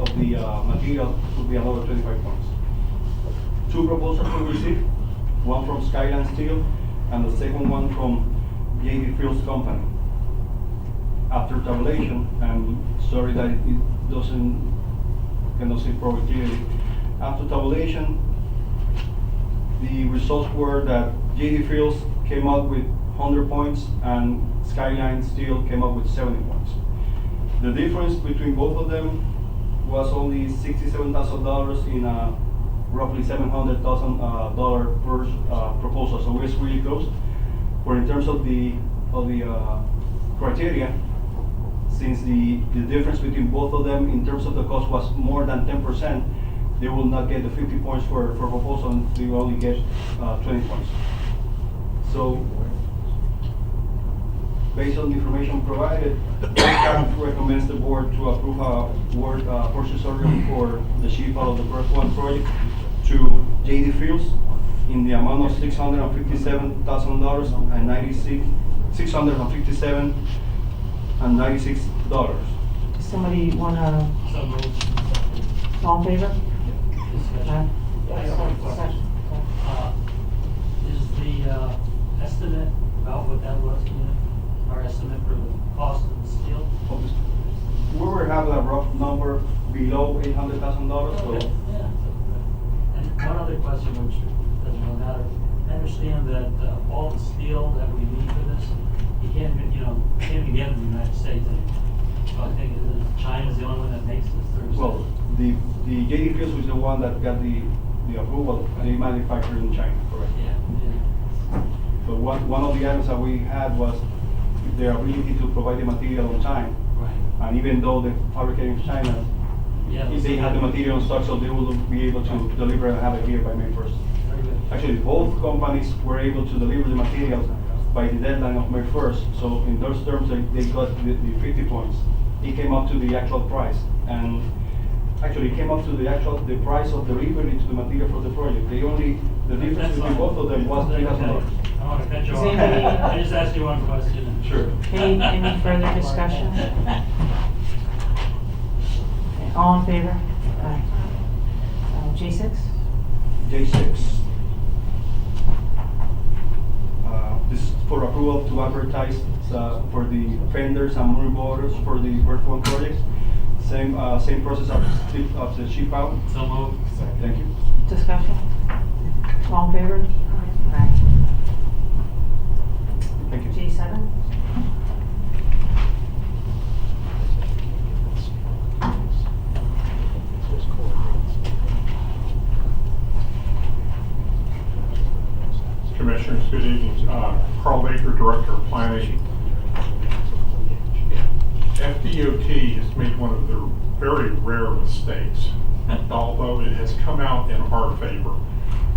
material would be another 25 points. Two proposals were received, one from Skyline Steel and the second one from J.D. Fields Company. After tabulation, I'm sorry that it cannot see probably clearly. After tabulation, the results were that J.D. Fields came up with 100 points and Skyline Steel came up with 70 points. The difference between both of them was only $67,000 in a roughly $700,000 per proposal, so it's really close. But in terms of the criteria, since the difference between both of them in terms of the cost was more than 10%, they will not get the 50 points for proposal, they will only get 20 points. So, based on the information provided, staff recommends the board to approve a purchase order for the sheet pile of the Berth 1 project to J.D. Fields in the amount of $657,000 and $657.96. Somebody wanna, So moved. all in favor? Discussion. Aye. I have one question. Is the estimate about what that was, our estimate for the cost of the steel? We will have a rough number below $800,000, so. Okay, yeah. And one other question, which doesn't really matter. I understand that all the steel that we need for this, you can't even get it in the United States. So I think China's the only one that makes this, or is Well, the JD Fields was the one that got the approval, and they manufactured in China, correct? Yeah, But one of the items that we had was their ability to provide the material on time. right. And even though they fabricate in China, Yeah. if they had the material in stock, so they will be able to deliver and have it here by May 1st. Very good. Actually, both companies were able to deliver the materials by the deadline of May 1st. So in those terms, they got the 50 points. It came up to the actual price. And actually, it came up to the price of delivery to the material for the project. The difference That's between fine. both of them was $3,000. I want to cut you Is off. anybody- I just asked you one question. Sure. Any further discussion? Okay, all in favor? Aye. J6? J6. This is for approval to advertise for the vendors and moon borders for the Bird One project. Same process of the ship out. So moved. Thank you. Discussion? All in favor? Aye. Thank you. J7? Commissioners, good evening. Carl Baker, Director of Planning. FDOT has made one of their very rare mistakes, although it has come out in our favor.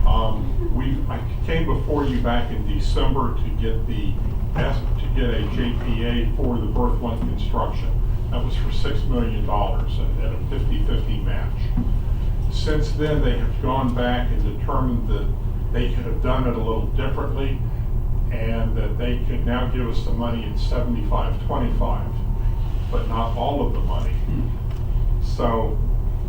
I came before you back in December to get a JPA for the Berth 1 construction. That was for $6 million at a 50-50 match. Since then, they have gone back and determined that they could have done it a little differently, and that they could now give us the money at 75-25, but not all of the money. So,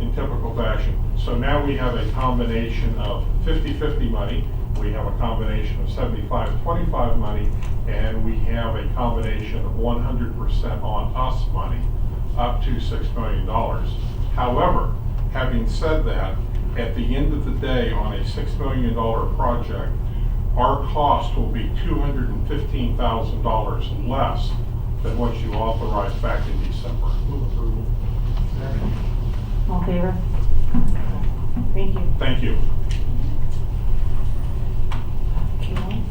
in typical fashion. So now we have a combination of 50-50 money, we have a combination of 75-25 money, and we have a combination of 100% on us money, up to $6 million. However, having said that, at the end of the day, on a $6 million project, our cost will be $215,000 less than what you authorized back in December. Move approval. All in favor? Thank you. Thank you. Q1?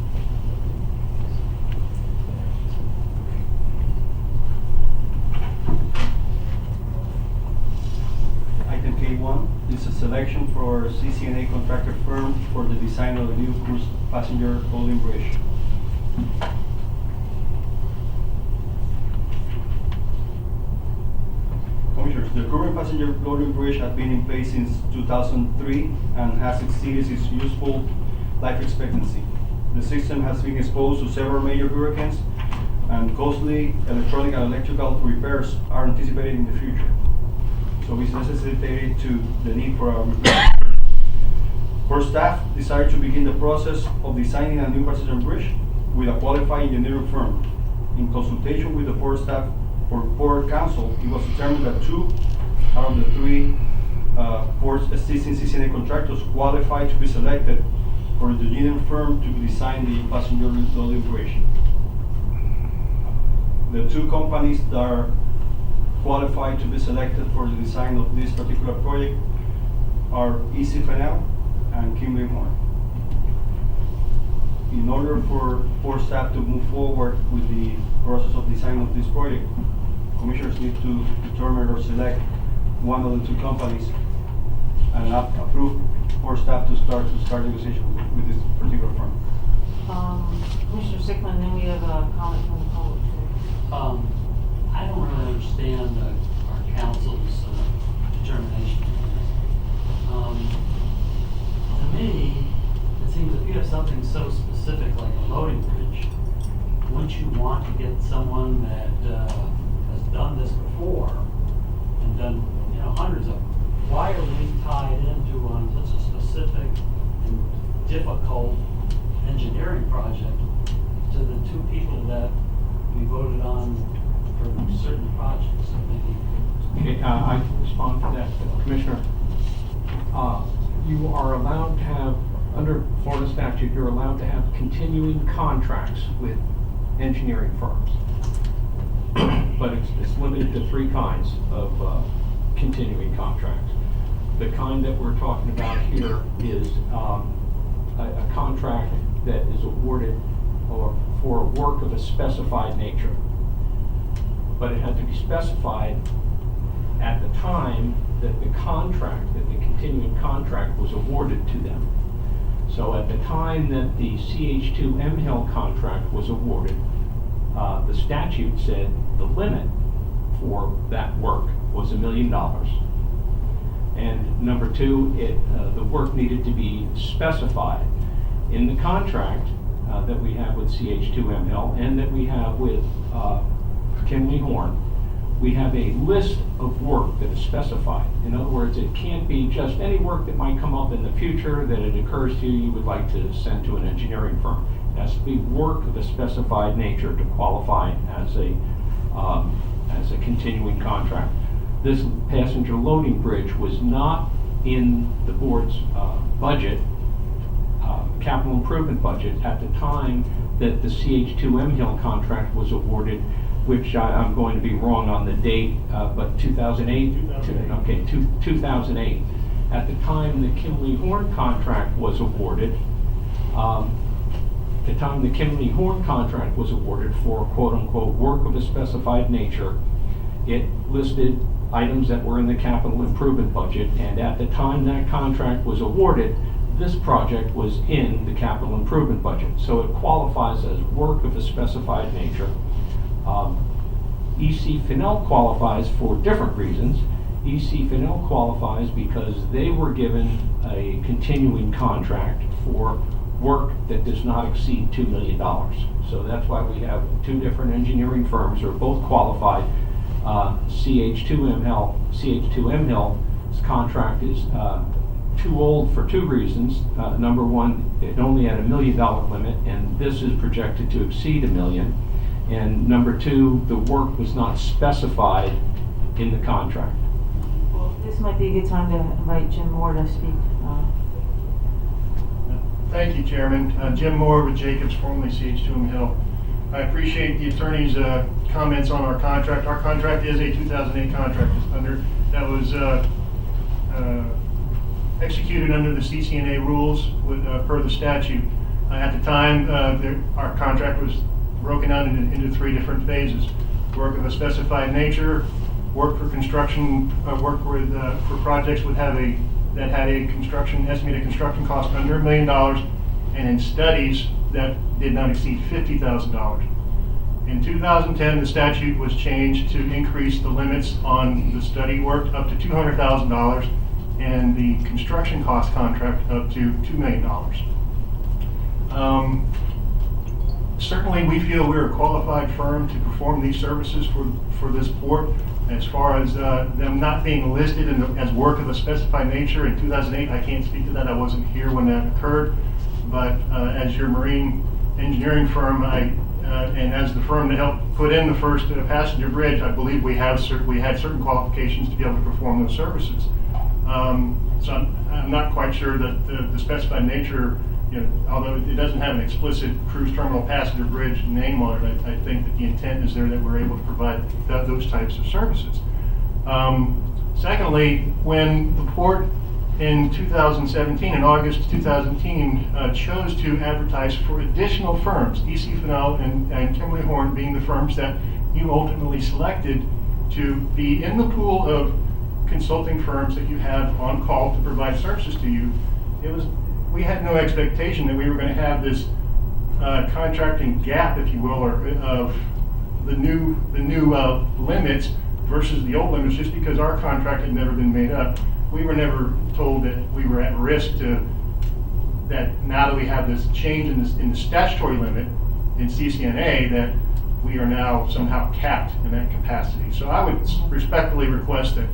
Item K1 is a selection for CCNA contractor firm for the design of the new cruise passenger loading bridge. Commissioners, the current passenger loading bridge has been in place since 2003 and has exceeded its useful life expectancy. The system has been exposed to several major hurricanes, and costly electronic and electrical repairs are anticipated in the future. So it's necessitated to the need for a repair. First, staff decided to begin the process of designing a new passenger bridge with a qualified engineering firm. In consultation with the port staff or port council, it was determined that 2 out of the 3 port's existing CCNA contractors qualified to be selected for the engineering firm to design the passenger loading bridge. The 2 companies that are qualified to be selected for the design of this particular project are ECFNL and Kimberly Moore. In order for staff to move forward with the process of design of this project, commissioners need to determine or select one of the 2 companies and approve for staff to start negotiation with this particular firm. Commissioner Sickman, then we have a comment from the public. I don't really understand our council's determination. To me, it seems that you have something so specific like a loading bridge, wouldn't you want to get someone that has done this before and done, you know, hundreds of them? Why are we tied into on such a specific and difficult engineering project to the two people that we voted on for certain projects? Maybe. Okay, I can respond to that, Commissioner. You are allowed to have, under Florida statute, you're allowed to have continuing contracts with engineering firms. But it's limited to 3 kinds of continuing contracts. The kind that we're talking about here is a contract that is awarded or for work of a specified nature. But it had to be specified at the time that the continuing contract was awarded to them. So at the time that the CH2M contract was awarded, the statute said the limit for that work was $1 million. And number 2, the work needed to be specified in the contract that we have with CH2M and that we have with Kimley Horn. We have a list of work that is specified. In other words, it can't be just any work that might come up in the future that it occurs to you would like to send to an engineering firm. It has to be work of a specified nature to qualify as a continuing contract. This passenger loading bridge was not in the board's capital improvement budget at the time that the CH2M contract was awarded, which I'm going to be wrong on the date, but 2008? 2008. At the time the Kimley Horn contract was awarded, for quote-unquote work of a specified nature, it listed items that were in the capital improvement budget, and at the time that contract was awarded, this project was in the capital improvement budget. So it qualifies as work of a specified nature. EC Finnell qualifies for different reasons. EC Finnell qualifies because they were given a continuing contract for work that does not exceed $2 million. So that's why we have 2 different engineering firms who are both qualified. CH2M's contract is too old for 2 reasons. Number 1, it only had $1 million limit, and this is projected to exceed $1 million. And number 2, the work was not specified in the contract. Well, this might be a good time to invite Jim Moore to speak. Thank you, Chairman. Jim Moore with Jacobs, formerly CH2M Hill. I appreciate the attorney's comments on our contract. Our contract is a 2008 contract that was executed under the CCNA rules per the statute. At the time, our contract was broken out into 3 different phases: work of a specified nature, work for construction, work with for projects that had a estimated construction cost under $1 million, and in studies that did not exceed $50,000. In 2010, the statute was changed to increase the limits on the study work up to $200,000 and the construction cost contract up to $2 million. Certainly, we feel we're a qualified firm to perform these services for this port. As far as them not being listed as work of a specified nature in 2008, I can't speak to that. I wasn't here when that occurred. But as your marine engineering firm, and as the firm that helped put in the first passenger bridge, I believe we had certain qualifications to be able to perform those services. So I'm not quite sure that the specified nature, although it doesn't have an explicit cruise terminal passenger bridge name on it, I think that the intent is there that we're able to provide those types of services. Secondly, when the port in 2017, in August 2017, chose to advertise for additional firms, EC Finnell and Kimley Horn being the firms that you ultimately selected to be in the pool of consulting firms that you have on call to provide services to you. We had no expectation that we were going to have this contracting gap, if you will, or of the new limits versus the old limits, just because our contract had never been made up. We were never told that we were at risk to that now that we have this change in the statutory limit in CCNA, that we are now somehow capped in that capacity. So I would respectfully request that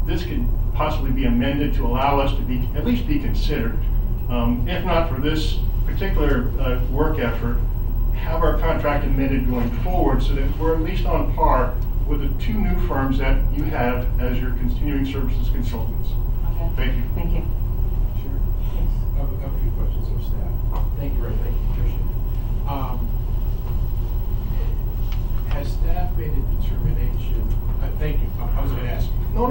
this could possibly be amended to allow us to be, at least be considered. If not for this particular work effort, have our contract amended going forward so that we're at least on par with the two new firms that you have as your continuing services consultants. Okay. Thank you. Thank you. Sure. Yes. I have a few questions of staff. Thank you, Ray. Thank you, Patricia. Has staff made a determination? Thank you. I was going to ask you. No,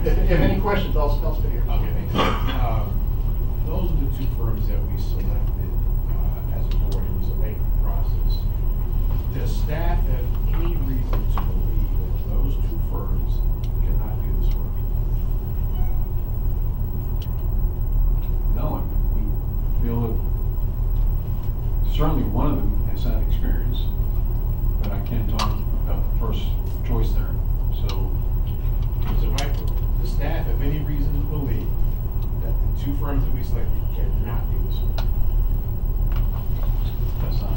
Okay. if you have any questions, I'll stay here. Okay, thanks. Those are the two firms that we selected as a board. It was a lengthy process. Does staff have any reason to believe that those two firms cannot do this work? No, we feel that certainly one of them has had experience, but I can't talk about the first choice there. So Michael, does staff have any reason to believe that the two firms that we selected cannot do this work? that's not,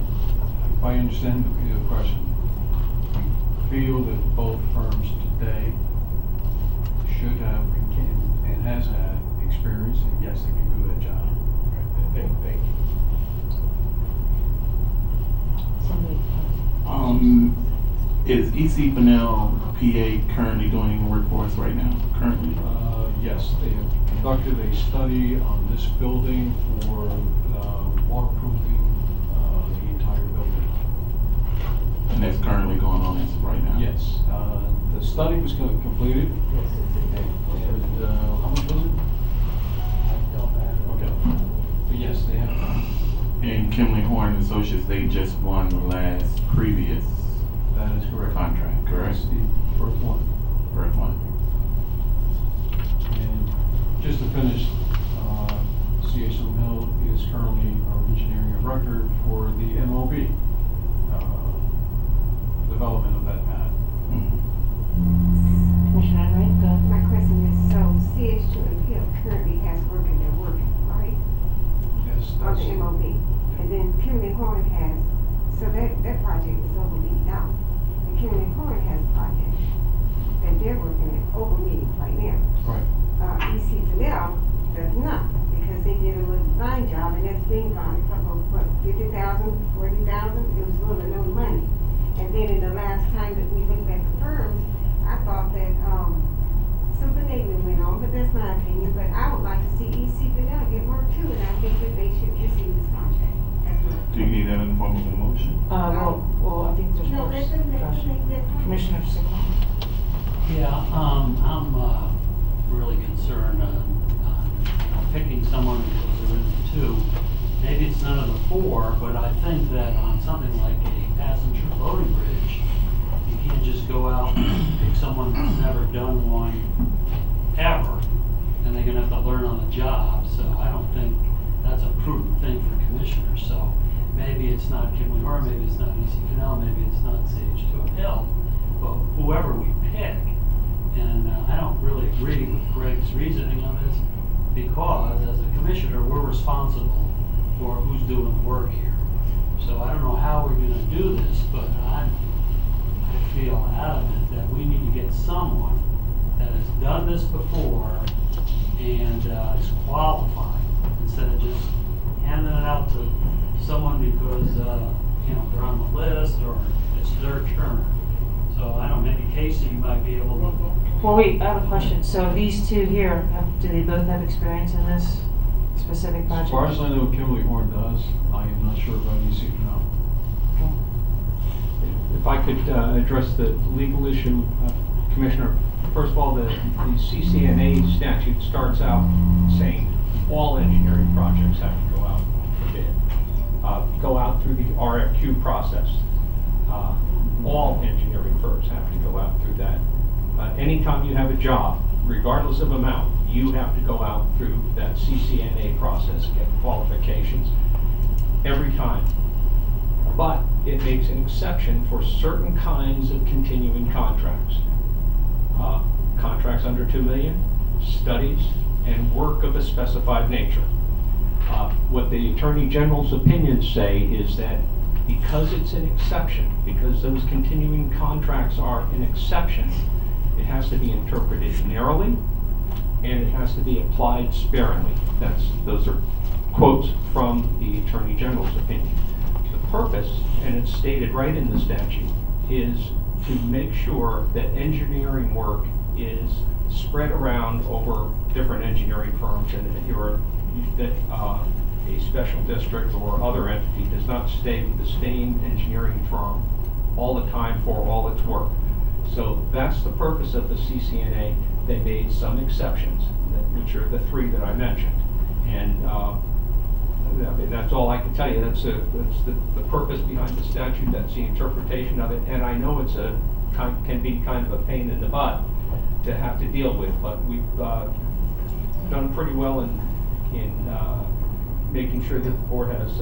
if I understand the question, we feel that both firms today should have and has had experience, and yes, they can do that job. Right, thank you. Somebody. Is EC Fennell PA currently doing any work for us right now? Currently? Yes, they have conducted a study on this building for waterproofing the entire building. And that's currently going on as of right now? Yes, the study was completed. And how much was it? Okay, but yes, they have. And Kimley Horn and Associates, they just won the last previous That is correct. contract, correct? That's the first one. First one. And just to finish, CHM Hill is currently our engineering of record for the MOB development of that pad. Commissioner Enright, go ahead. My question is, so CH2 Hill currently has work and they're working, right? Yes, On that's. the MOB. And then Kimley Horn has, so that project is over me now. And Kimley Horn has a project that they're working at over me right now. Right. EC Fennell does not, because they did a little design job and that's been gone a couple, what, 50,000, 40,000? It was little or no money. And then in the last time that we looked at the firms, I thought that, some finagling went on, but that's my opinion. But I would like to see EC Fennell get work too, and I think that they should receive this contract. That's my. Do you need that in the form of a motion? Well, I think there's No, more let them make their comment. Commissioner Sigmund. Yeah, I'm really concerned on picking someone because they're in the two. Maybe it's none of the four, but I think that on something like a passenger loading bridge, you can't just go out and pick someone who's never done one ever, and they're gonna have to learn on the job. So I don't think that's a prudent thing for commissioners. So maybe it's not Kimley Horn, maybe it's not EC Fennell, maybe it's not CH2 Hill, but whoever we pick. And I don't really agree with Greg's reasoning on this, because as a commissioner, we're responsible for who's doing the work here. So I don't know how we're gonna do this, but I feel adamant that we need to get someone that has done this before and is qualified, instead of just handing it out to someone because, they're on the list or it's their turn. So I don't know, maybe Casey might be able to. Well, wait, I have a question. So these two here, do they both have experience in this specific project? As far as I know, Kimberly Horn does. I am not sure about EC Fennell. If I could address the legal issue, Commissioner. First of all, the CCNA statute starts out saying all engineering projects have to go out for bid, go out through the RFQ process. All engineering firms have to go out through that. Anytime you have a job, regardless of amount, you have to go out through that CCNA process, get qualifications every time. But it makes an exception for certain kinds of continuing contracts. Contracts under $2 million, studies, and work of a specified nature. What the Attorney General's opinions say is that because it's an exception, because those continuing contracts are an exception, it has to be interpreted narrowly, and it has to be applied sparingly. Those are quotes from the Attorney General's opinion. The purpose, and it's stated right in the statute, is to make sure that engineering work is spread around over different engineering firms, and that a special district or other entity does not stay with the same engineering firm all the time for all its work. So that's the purpose of the CCNA. They made some exceptions, which are the three that I mentioned. And that's all I can tell you. That's the purpose behind the statute. That's the interpretation of it. And I know can be kind of a pain in the butt to have to deal with, but we've done pretty well in making sure that the board has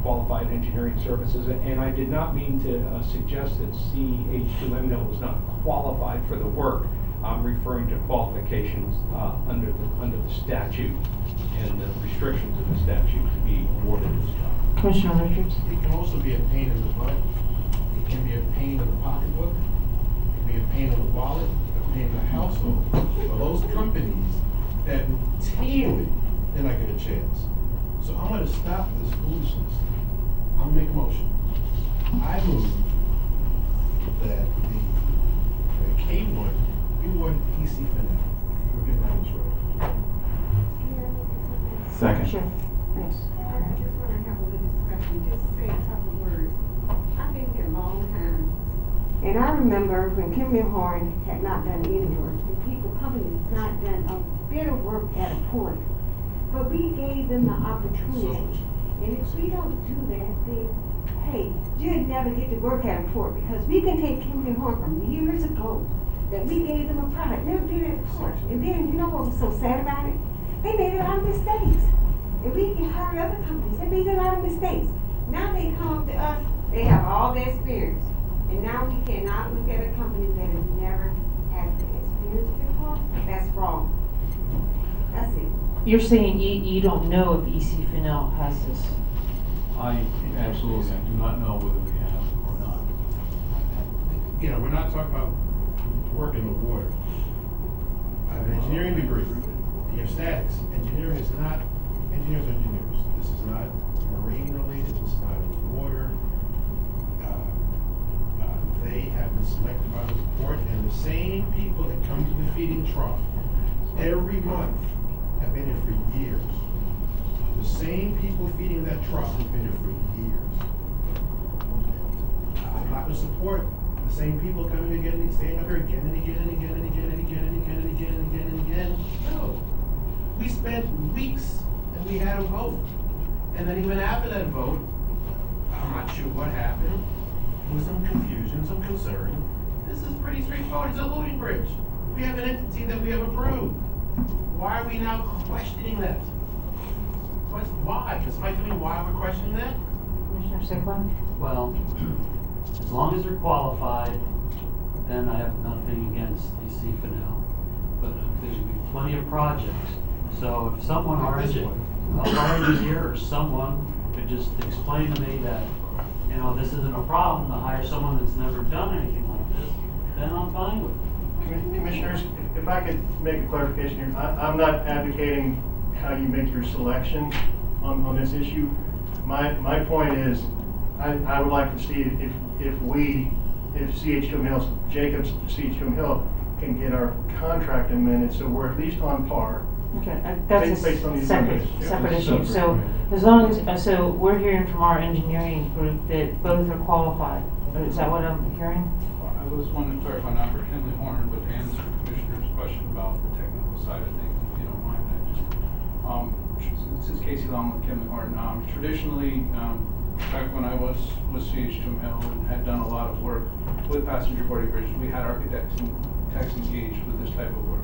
qualified engineering services. And I did not mean to suggest that CH2M was not qualified for the work. I'm referring to qualifications under the statute and the restrictions of the statute to be awarded this job. Commissioner Richards? It can also be a pain in the butt. It can be a pain in the pocketbook. It can be a pain in the wallet, a pain in the household. For those companies that routinely they're not get a chance. So I'm going to stop this foolishness. I'm going to make a motion. I move that the K1 be awarded to EC Finance. We're getting down this road. Second. Sure. Yes. I just want to have a little discussion, just say a couple words. I've been here a long time, and I remember when Kimberly Horn had not done any work, the people, companies not done a bit of work at a port, but we gave them the opportunity. And if we don't do that, then, hey, you'll never get to work at a port, because we can take Kimberly Horn from years ago, that we gave them a product, never did it at the port. And then, you know what was so sad about it? They made a lot of mistakes. And we can hire other companies, they made a lot of mistakes. Now they come to us, they have all the experience. And now we cannot look at a company that has never had the experience before. That's wrong. That's it. You're saying you don't know if EC Finel has this? I absolutely do not know whether we have or not. You know, we're not talking about work in the water. I have an engineering degree. You have statics. Engineering is not engineers. This is not marine related. This is not water. They have been selected by the board, and the same people that come to the feeding trough every month have been here for years. The same people feeding that trough have been here for years. I'm not going to support the same people coming again and staying up here again and again and again and again and again and again and again and again and again. No. We spent weeks and we had a vote. And then even after that vote, I'm not sure what happened. There was some confusion, some concern. This is pretty straightforward. It's a loading bridge. We have an entity that we have approved. Why are we now questioning that? Why? Can somebody tell me why we're questioning that? Commissioner Sickland? Well, as long as they're qualified, then I have nothing against EC Finel. But there's going to be plenty of projects. So if someone, our engineer or someone could just explain to me that, you know, this isn't a problem to hire someone that's never done anything like this, then I'm fine with it. Commissioners, if I could make a clarification here, I'm not advocating how you make your selection on this issue. My point is, I would like to see if CH2M Hill, Jacobs, CH2M Hill can get our contract amended, so we're at least on par. Okay, that's Based on a these separate numbers. issue. So as long as, so we're hearing from our engineering group that both are qualified. Is that what I'm hearing? I was wanting to clarify, not for Kinley Horn, but to answer Commissioner's question about the technical side of things, if you don't mind. This is Casey Long with Kinley Horn. Traditionally, back when I was with CH2M Hill and had done a lot of work with passenger boarding bridges, we had architects engaged with this type of work.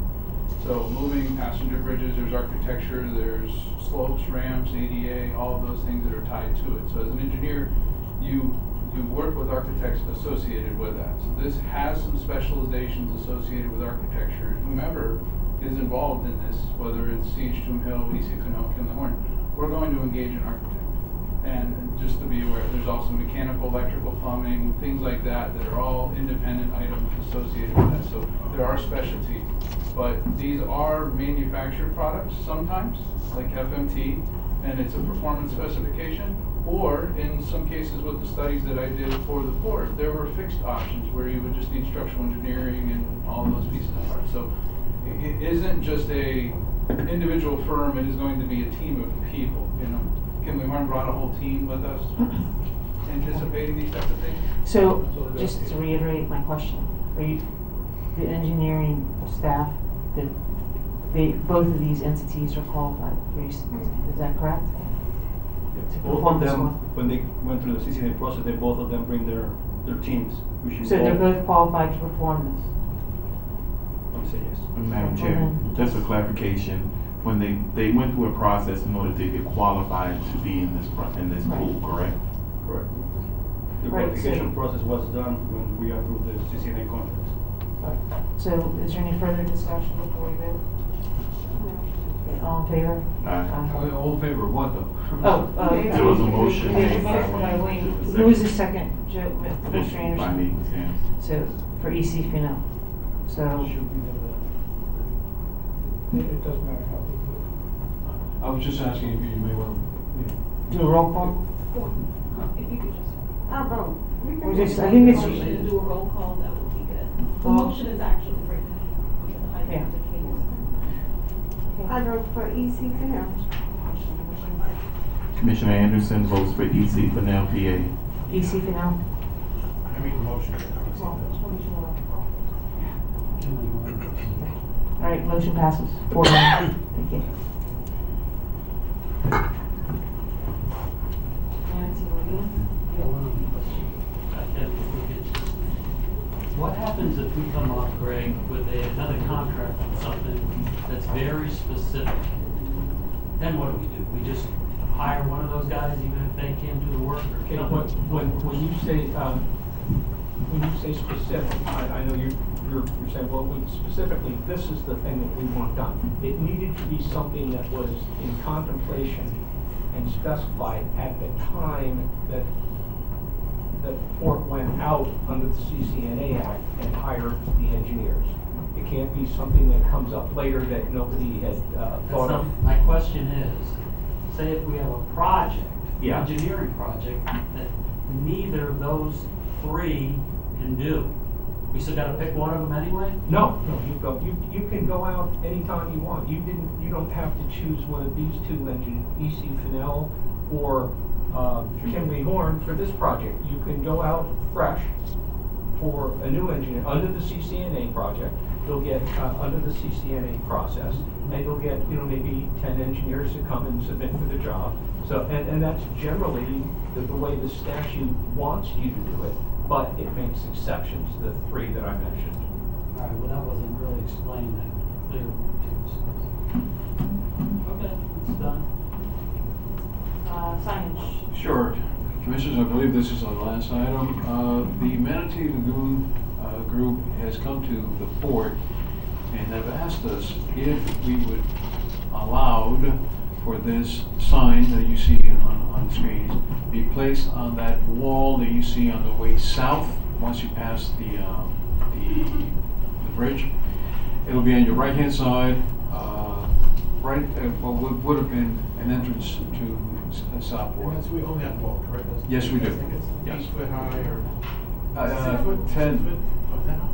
So moving passenger bridges, there's architecture, there's slopes, ramps, ADA, all of those things that are tied to it. So as an engineer, you work with architects associated with that. So this has some specializations associated with architecture. Whomever is involved in this, whether it's CH2M Hill, EC Finel, Kinley Horn, we're going to engage an architect. And just to be aware, there's also mechanical, electrical, plumbing, things like that are all independent items associated with that. So there are specialties. But these are manufactured products sometimes, like FMT, and it's a performance specification. Or in some cases with the studies that I did for the port, there were fixed options where you would just need structural engineering and all those pieces of parts. So it isn't just a individual firm, it is going to be a team of people, you know. Kinley Horn brought a whole team with us, anticipating these types of things. So, just to reiterate my question, are you, the engineering staff, both of these entities are qualified, is that correct? To Both perform of this them, one? when they went through the CCNA process, they both of them bring their teams, which is. So they're both qualified to perform this? I would say yes. Madam Chair, just for clarification, when they went through a process in order to get qualified to be in this pool, correct? Correct. The Right, qualification so- process was done when we approved the CCNA contracts. So is there any further discussion before we vote? Okay, all in favor? Aye. All in favor of what, though? There was a motion made by By Wayne. Wayne. Who was the second, Joe, Commissioner Commissioner by Anderson? me, stands. So, for EC Finel. So, It doesn't matter how they do it. I was just asking if you may want to, do a roll call? If you could just. I'll vote. Or just, I think it's, Motion and do a roll call, that would be good. The Well- motion is actually written with the high Yeah. I vote for EC Canal. Commissioner Anderson votes for EC Fennell, PA. EC Finel? I made the motion. All right, motion passes. 4-1. Thank you. Nancy, were you? What happens if we come off, Greg, with another contract on something that's very specific? Then what do? We just hire one of those guys even if they can't do the work? Or Okay, no? when you say specific, I know you're saying, well, specifically, this is the thing that we want done. It needed to be something that was in contemplation and specified at the time that the port went out under the CCNA Act and hired the engineers. It can't be something that comes up later that nobody had thought of. My question is, say if we have a project, Yeah. engineering project, that neither of those three can do, we still gotta pick one of them anyway? No, you can go out anytime you want. You don't have to choose one of these two engines, EC Fennell or Kinley Horn for this project. You can go out fresh for a new engineer under the CCNA project. You'll get under the CCNA process, and you'll get maybe 10 engineers to come and submit for the job. So and that's generally the way the statute wants you to do it, but it makes exceptions, the three that I mentioned. All right, well, that wasn't really explained that clearly to us. Okay, it's done. Signage. Sure. Commissioners, I believe this is the last item. The Manatee Lagoon group has come to the port and have asked us if we would allowed for this sign that you see on the screens be placed on that wall that you see on the way south once you pass the bridge. It'll be on your right-hand side, right what would have been an entrance to Southport. Yes, we own that wall, correct? Yes, we do. I think it's Yes. 8 foot high or. 10.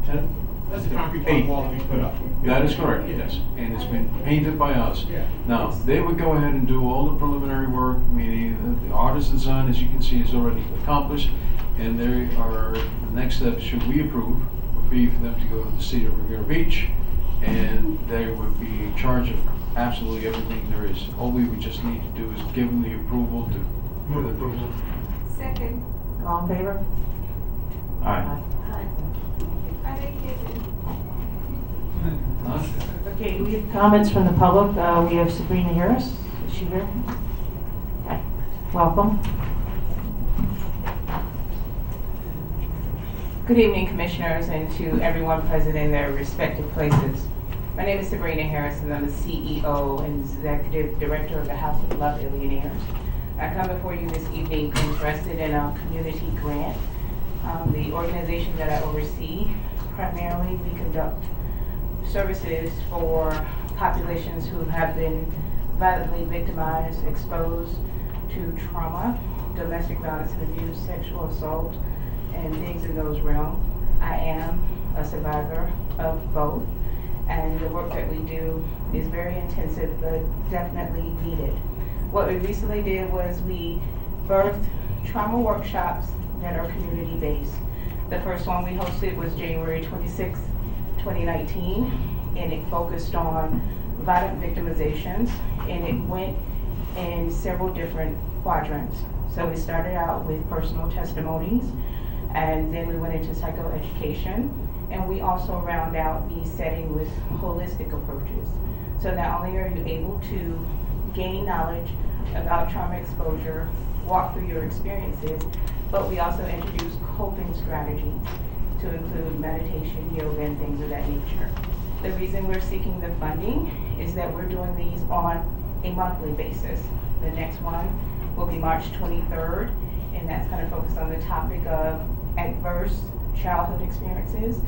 10? That's the concrete 8. wall that we put up. That is correct, yes, and it's been painted by us. Yeah. Now, they would go ahead and do all the preliminary work, meaning the artist's design, as you can see, is already accomplished, and there are, the next step, should we approve, would be for them to go to the city of Riviera Beach, and they would be in charge of absolutely everything there is. All we would just need to do is give them the approval to, for the approval. Second. All in favor? Aye. Are they kissing? Okay, we have comments from the public. We have Sabrina Harris. Is she here? Okay. Welcome. Good evening, Commissioners, and to everyone present in their respective places. My name is Sabrina Harrison. I'm the CEO and Executive Director of the House of Love Billionaires. I come before you this evening interested in a community grant. The organization that I oversee, primarily we conduct services for populations who have been violently victimized, exposed to trauma, domestic violence and abuse, sexual assault, and things in those realms. I am a survivor of both, and the work that we do is very intensive but definitely needed. What we recently did was we birthed trauma workshops that are community-based. The first one we hosted was January 26, 2019, and it focused on violent victimizations, and it went in several different quadrants. So we started out with personal testimonies, and then we went into psychoeducation, and we also round out the setting with holistic approaches. So not only are you able to gain knowledge about trauma exposure, walk through your experiences, but we also introduce coping strategies to include meditation, yoga, and things of that nature. The reason we're seeking the funding is that we're doing these on a monthly basis. The next one will be March 23rd, and that's going to focus on the topic of adverse childhood experiences.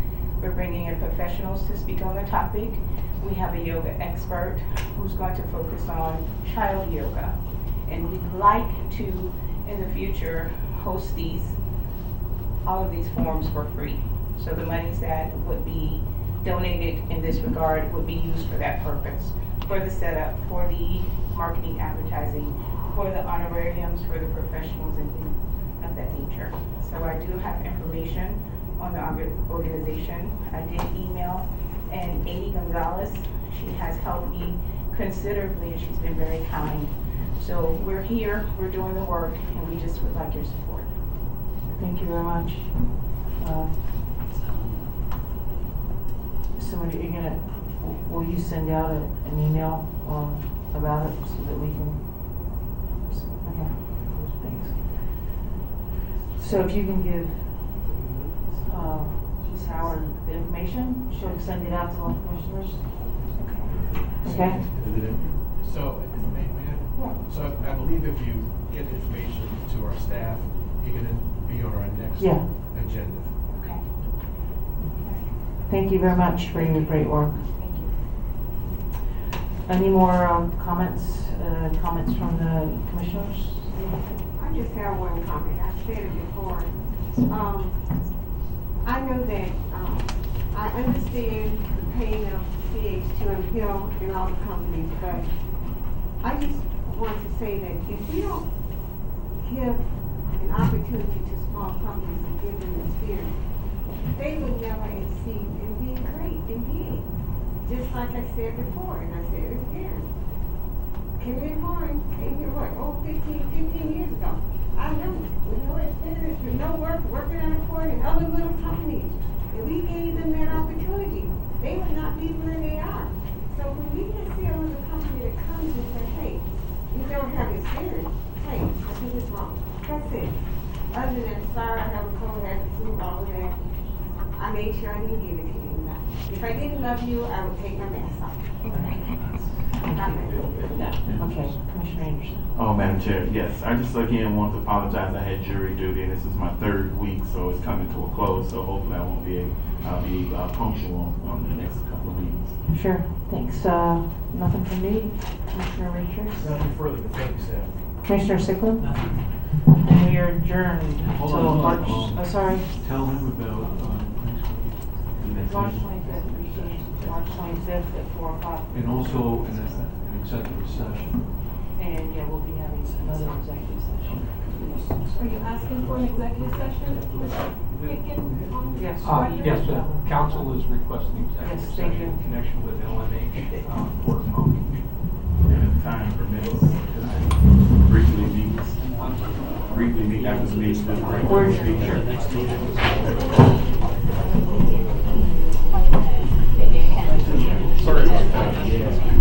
We're bringing in professionals to speak on the topic. We have a yoga expert who's going to focus on child yoga. And we'd like to, in the future, host all of these forums for free. So the monies that would be donated in this regard would be used for that purpose, for the setup, for the marketing, advertising, for the honorariums, for the professionals, and things of that nature. So I do have information on the organization. I did email and Amy Gonzalez. She has helped me considerably, and she's been very kind. So we're here, we're doing the work, and we just would like your support. Thank you very much. Somebody, will you send out an email about it so that we can, okay, thanks. So if you can give Ms. Howard the information, she'll send it out to all commissioners. Okay? So, if I may add? So I believe if you get information to our staff, you're going to be on our next agenda. Okay. Thank you very much for your great work. Thank you. Any more comments from the commissioners? I just have one comment. I've said it before. I know that I understand the pain of CH2 and Hill and all the companies, but I just want to say that if we don't give an opportunity to small companies and give them experience, they will never exceed in being great and big. Just like I said before, and I said it again. Kimberly Horn came here, 15 years ago. I know, with no experience, with no work, working at a court and other little companies. And we gave them that opportunity. They would not be where they are. So when we can see another company that comes and says, hey, you don't have experience, hey, I think it's wrong. That's it. Other than, sorry, I have a cold attitude, all of that. I made sure I didn't give it to you. If I didn't love you, I would take my mask off. Okay, Commissioner Anderson. Oh, Madam Chair, yes. I just again want to apologize. I had jury duty, and this is my third week, so it's coming to a close. So hopefully, I'll be punctual on the next couple of meetings. Sure. Thanks. Nothing from me. Commissioner Richards. Nothing further, but thank you, Sam. Commissioner Sickland. And we are adjourned until March. Sorry. Tell him about March 25th. March 25th at 4 o'clock. and also an executive session. And yeah, we'll be having another executive session. Are you asking for an executive session? Yes. Yes, the council is requesting executive Yes, thank session you. in connection with LMH for Palm And if time permits, briefly meet after the meeting. Where's your Next meeting. Sorry about that.